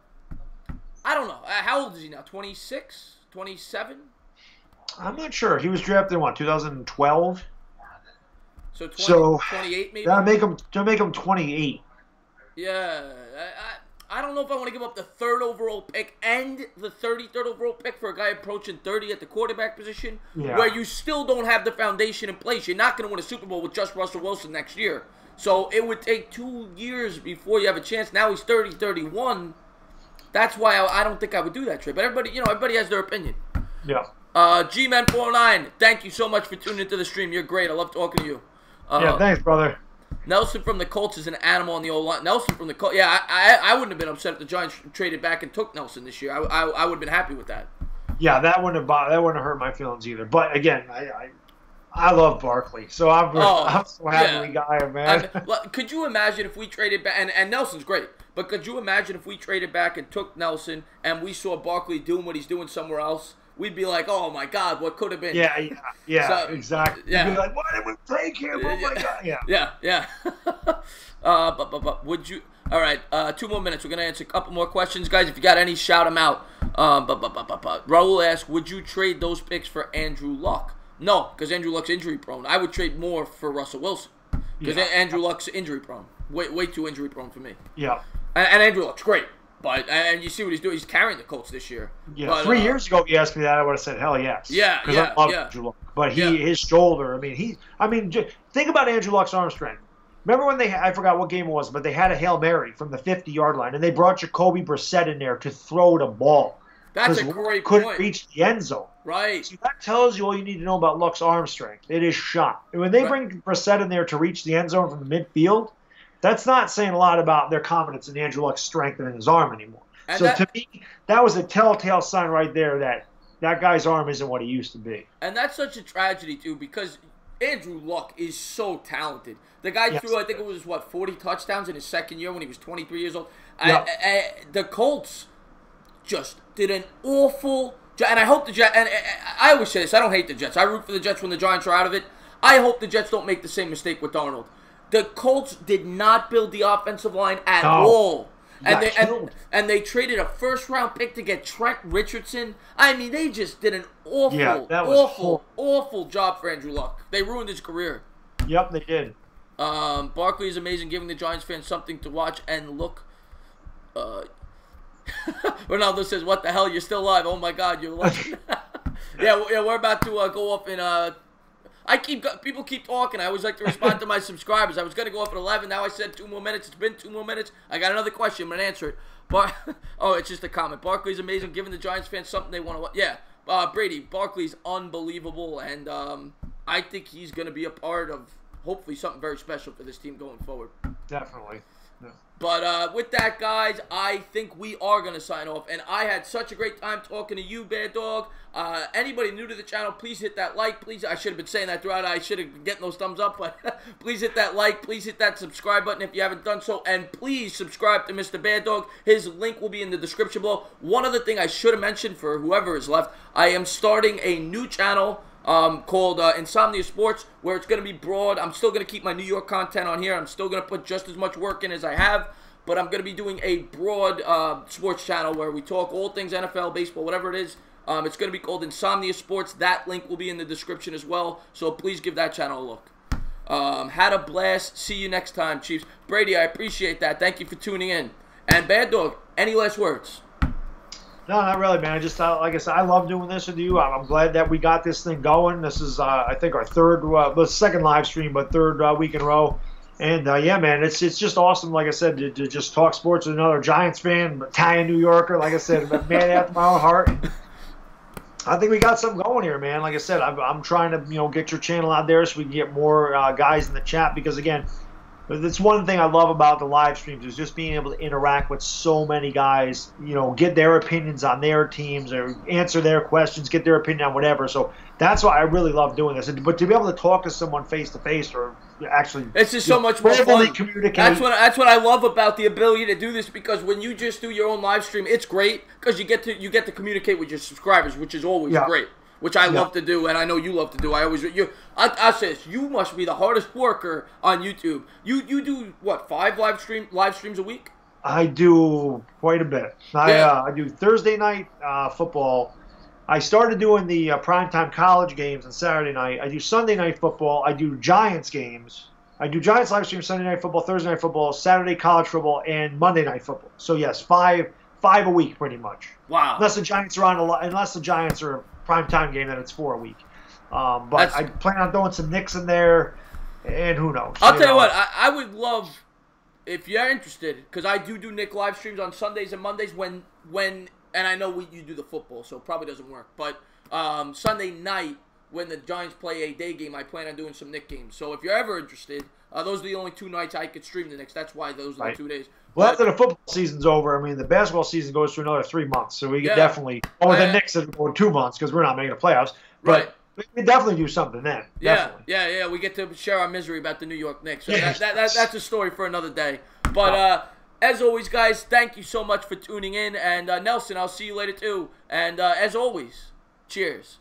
I don't know. How old is he now? 26? 27? I'm not sure. He was drafted in what, 2012? So 28 maybe? That'll make him 28. Yeah. I don't know if I want to give up the 3rd overall pick and the 33rd overall pick for a guy approaching 30 at the quarterback position, where you still don't have the foundation in place. You're not going to win a Super Bowl with just Russell Wilson next year. So it would take 2 years before you have a chance. Now he's 30, 31. That's why I don't think I would do that trade. But everybody has their opinion. Yeah. G-Man409, thank you so much for tuning into the stream. You're great. I love talking to you. Yeah, thanks, brother. Nelson from the Colts is an animal on the O-line. Nelson from the Colts. Yeah, I wouldn't have been upset if the Giants traded back and took Nelson this year. I would have been happy with that. Yeah, that wouldn't have hurt my feelings either. But again, I love Barkley, so I'm so happy we got him, man. Could you imagine if we traded back, and Nelson's great, but could you imagine if we traded back and took Nelson and we saw Barkley doing what he's doing somewhere else? We'd be like, oh my God, what could have been? Yeah, so, exactly. Yeah. You'd be like, why did we take him? Oh my God, yeah. But would you? All right, 2 more minutes. We're gonna answer a couple more questions, guys. If you got any, shout them out. Raul asks, would you trade those picks for Andrew Luck? No, because Andrew Luck's injury prone. I would trade more for Russell Wilson because Andrew Luck's injury prone. Way too injury prone for me. Yeah. And Andrew Luck's great. And you see what he's doing. He's carrying the Colts this year. Yeah, but, 3 years ago, if you asked me that, I would have said, hell yes. Yeah. I love Andrew Luck. But his shoulder, think about Andrew Luck's arm strength. Remember when I forgot what game it was, but they had a Hail Mary from the 50-yard line, and they brought Jacoby Brissett in there to throw the ball. That's a great point. Couldn't reach the end zone. Right. So that tells you all you need to know about Luck's arm strength. It is shot. And when they bring Brissett in there to reach the end zone from the midfield, that's not saying a lot about their confidence in Andrew Luck's strength in his arm anymore. And so to me, that was a telltale sign right there that guy's arm isn't what he used to be. And that's such a tragedy, too, because Andrew Luck is so talented. The guy threw, I think it was, 40 touchdowns in his second year when he was 23 years old. Yep. The Colts just did an awful job. And I hope the Jets, and I always say this, I don't hate the Jets. I root for the Jets when the Giants are out of it. I hope the Jets don't make the same mistake with Darnold. The Colts did not build the offensive line at all. And they traded a first-round pick to get Trent Richardson. I mean, they just did an awful job for Andrew Luck. They ruined his career. Yep, they did. Barkley is amazing, giving the Giants fans something to watch and look. Ronaldo says, "What the hell? You're still alive? Oh my God, you're alive." yeah, we're about to go off in. People keep talking. I always like to respond to my subscribers. I was gonna go off at 11. Now I said 2 more minutes. It's been 2 more minutes. I got another question. I'm gonna answer it. But oh, it's just a comment. Barkley's amazing, giving the Giants fans something they want to watch. Yeah, Brady. Barkley's unbelievable, and I think he's gonna be a part of hopefully something very special for this team going forward. Definitely. Yeah. But with that, guys, I think we are going to sign off. And I had such a great time talking to you, Bad Dog. Anybody new to the channel, please hit that like. Please, I should have been saying that throughout. I should have been getting those thumbs up. But please hit that like. Please hit that subscribe button if you haven't done so. And please subscribe to Mr. Bad Dog. His link will be in the description below. One other thing I should have mentioned for whoever is left, I am starting a new channel called Insomnia Sports, where it's going to be broad. I'm still going to keep my New York content on here. I'm still going to put just as much work in as I have, but I'm going to be doing a broad sports channel where we talk all things NFL, baseball, whatever it is. It's going to be called Insomnia Sports. That link will be in the description as well, so please give that channel a look. Had a blast. See you next time, Chiefs. Brady, I appreciate that. Thank you for tuning in. And Bad Dog, any last words? No, not really, man. I just, like I said, I love doing this with you. I'm glad that we got this thing going. This is, I think, our second live stream, but third week in a row. And, yeah, man, it's just awesome, like I said, to just talk sports with another Giants fan, Italian New Yorker, like I said, a man after my own heart. I think we got something going here, man. Like I said, I'm trying to, get your channel out there so we can get more guys in the chat because, again, that's one thing I love about the live streams is just being able to interact with so many guys, get their opinions on their teams or answer their questions, get their opinion on whatever. So that's why I really love doing this. But to be able to talk to someone face to face or actually, it's just so much more fun. Communicate. That's what I love about the ability to do this, because when you just do your own live stream, it's great because you get to communicate with your subscribers, which is always great. Which I love to do, and I know you love to do. I say this, you must be the hardest worker on YouTube. You do what, 5 live streams a week? I do quite a bit. I do Thursday night football. I started doing the primetime college games on Saturday night. I do Sunday night football. I do Giants games. I do Giants live stream Sunday night football, Thursday night football, Saturday college football, and Monday night football. So yes, five a week pretty much. Wow. Unless the Giants are on unless the Giants are a primetime game, then it's 4 a week. But I plan on throwing some Knicks in there, and who knows? I'll tell you what, I would love, if you're interested, because I do Nick live streams on Sundays and Mondays when and I know you do the football, so it probably doesn't work. But Sunday night, when the Giants play a day game, I plan on doing some Knick games. So if you're ever interested, those are the only 2 nights I could stream the Knicks. That's why those are the 2 days. Well, after the football season's over, I mean, the basketball season goes for another 3 months. So we could definitely, or the Knicks for 2 months because we're not making the playoffs. But we can definitely do something then. Yeah. We get to share our misery about the New York Knicks. So that's a story for another day. But as always, guys, thank you so much for tuning in. And Nelson, I'll see you later too. And as always, cheers.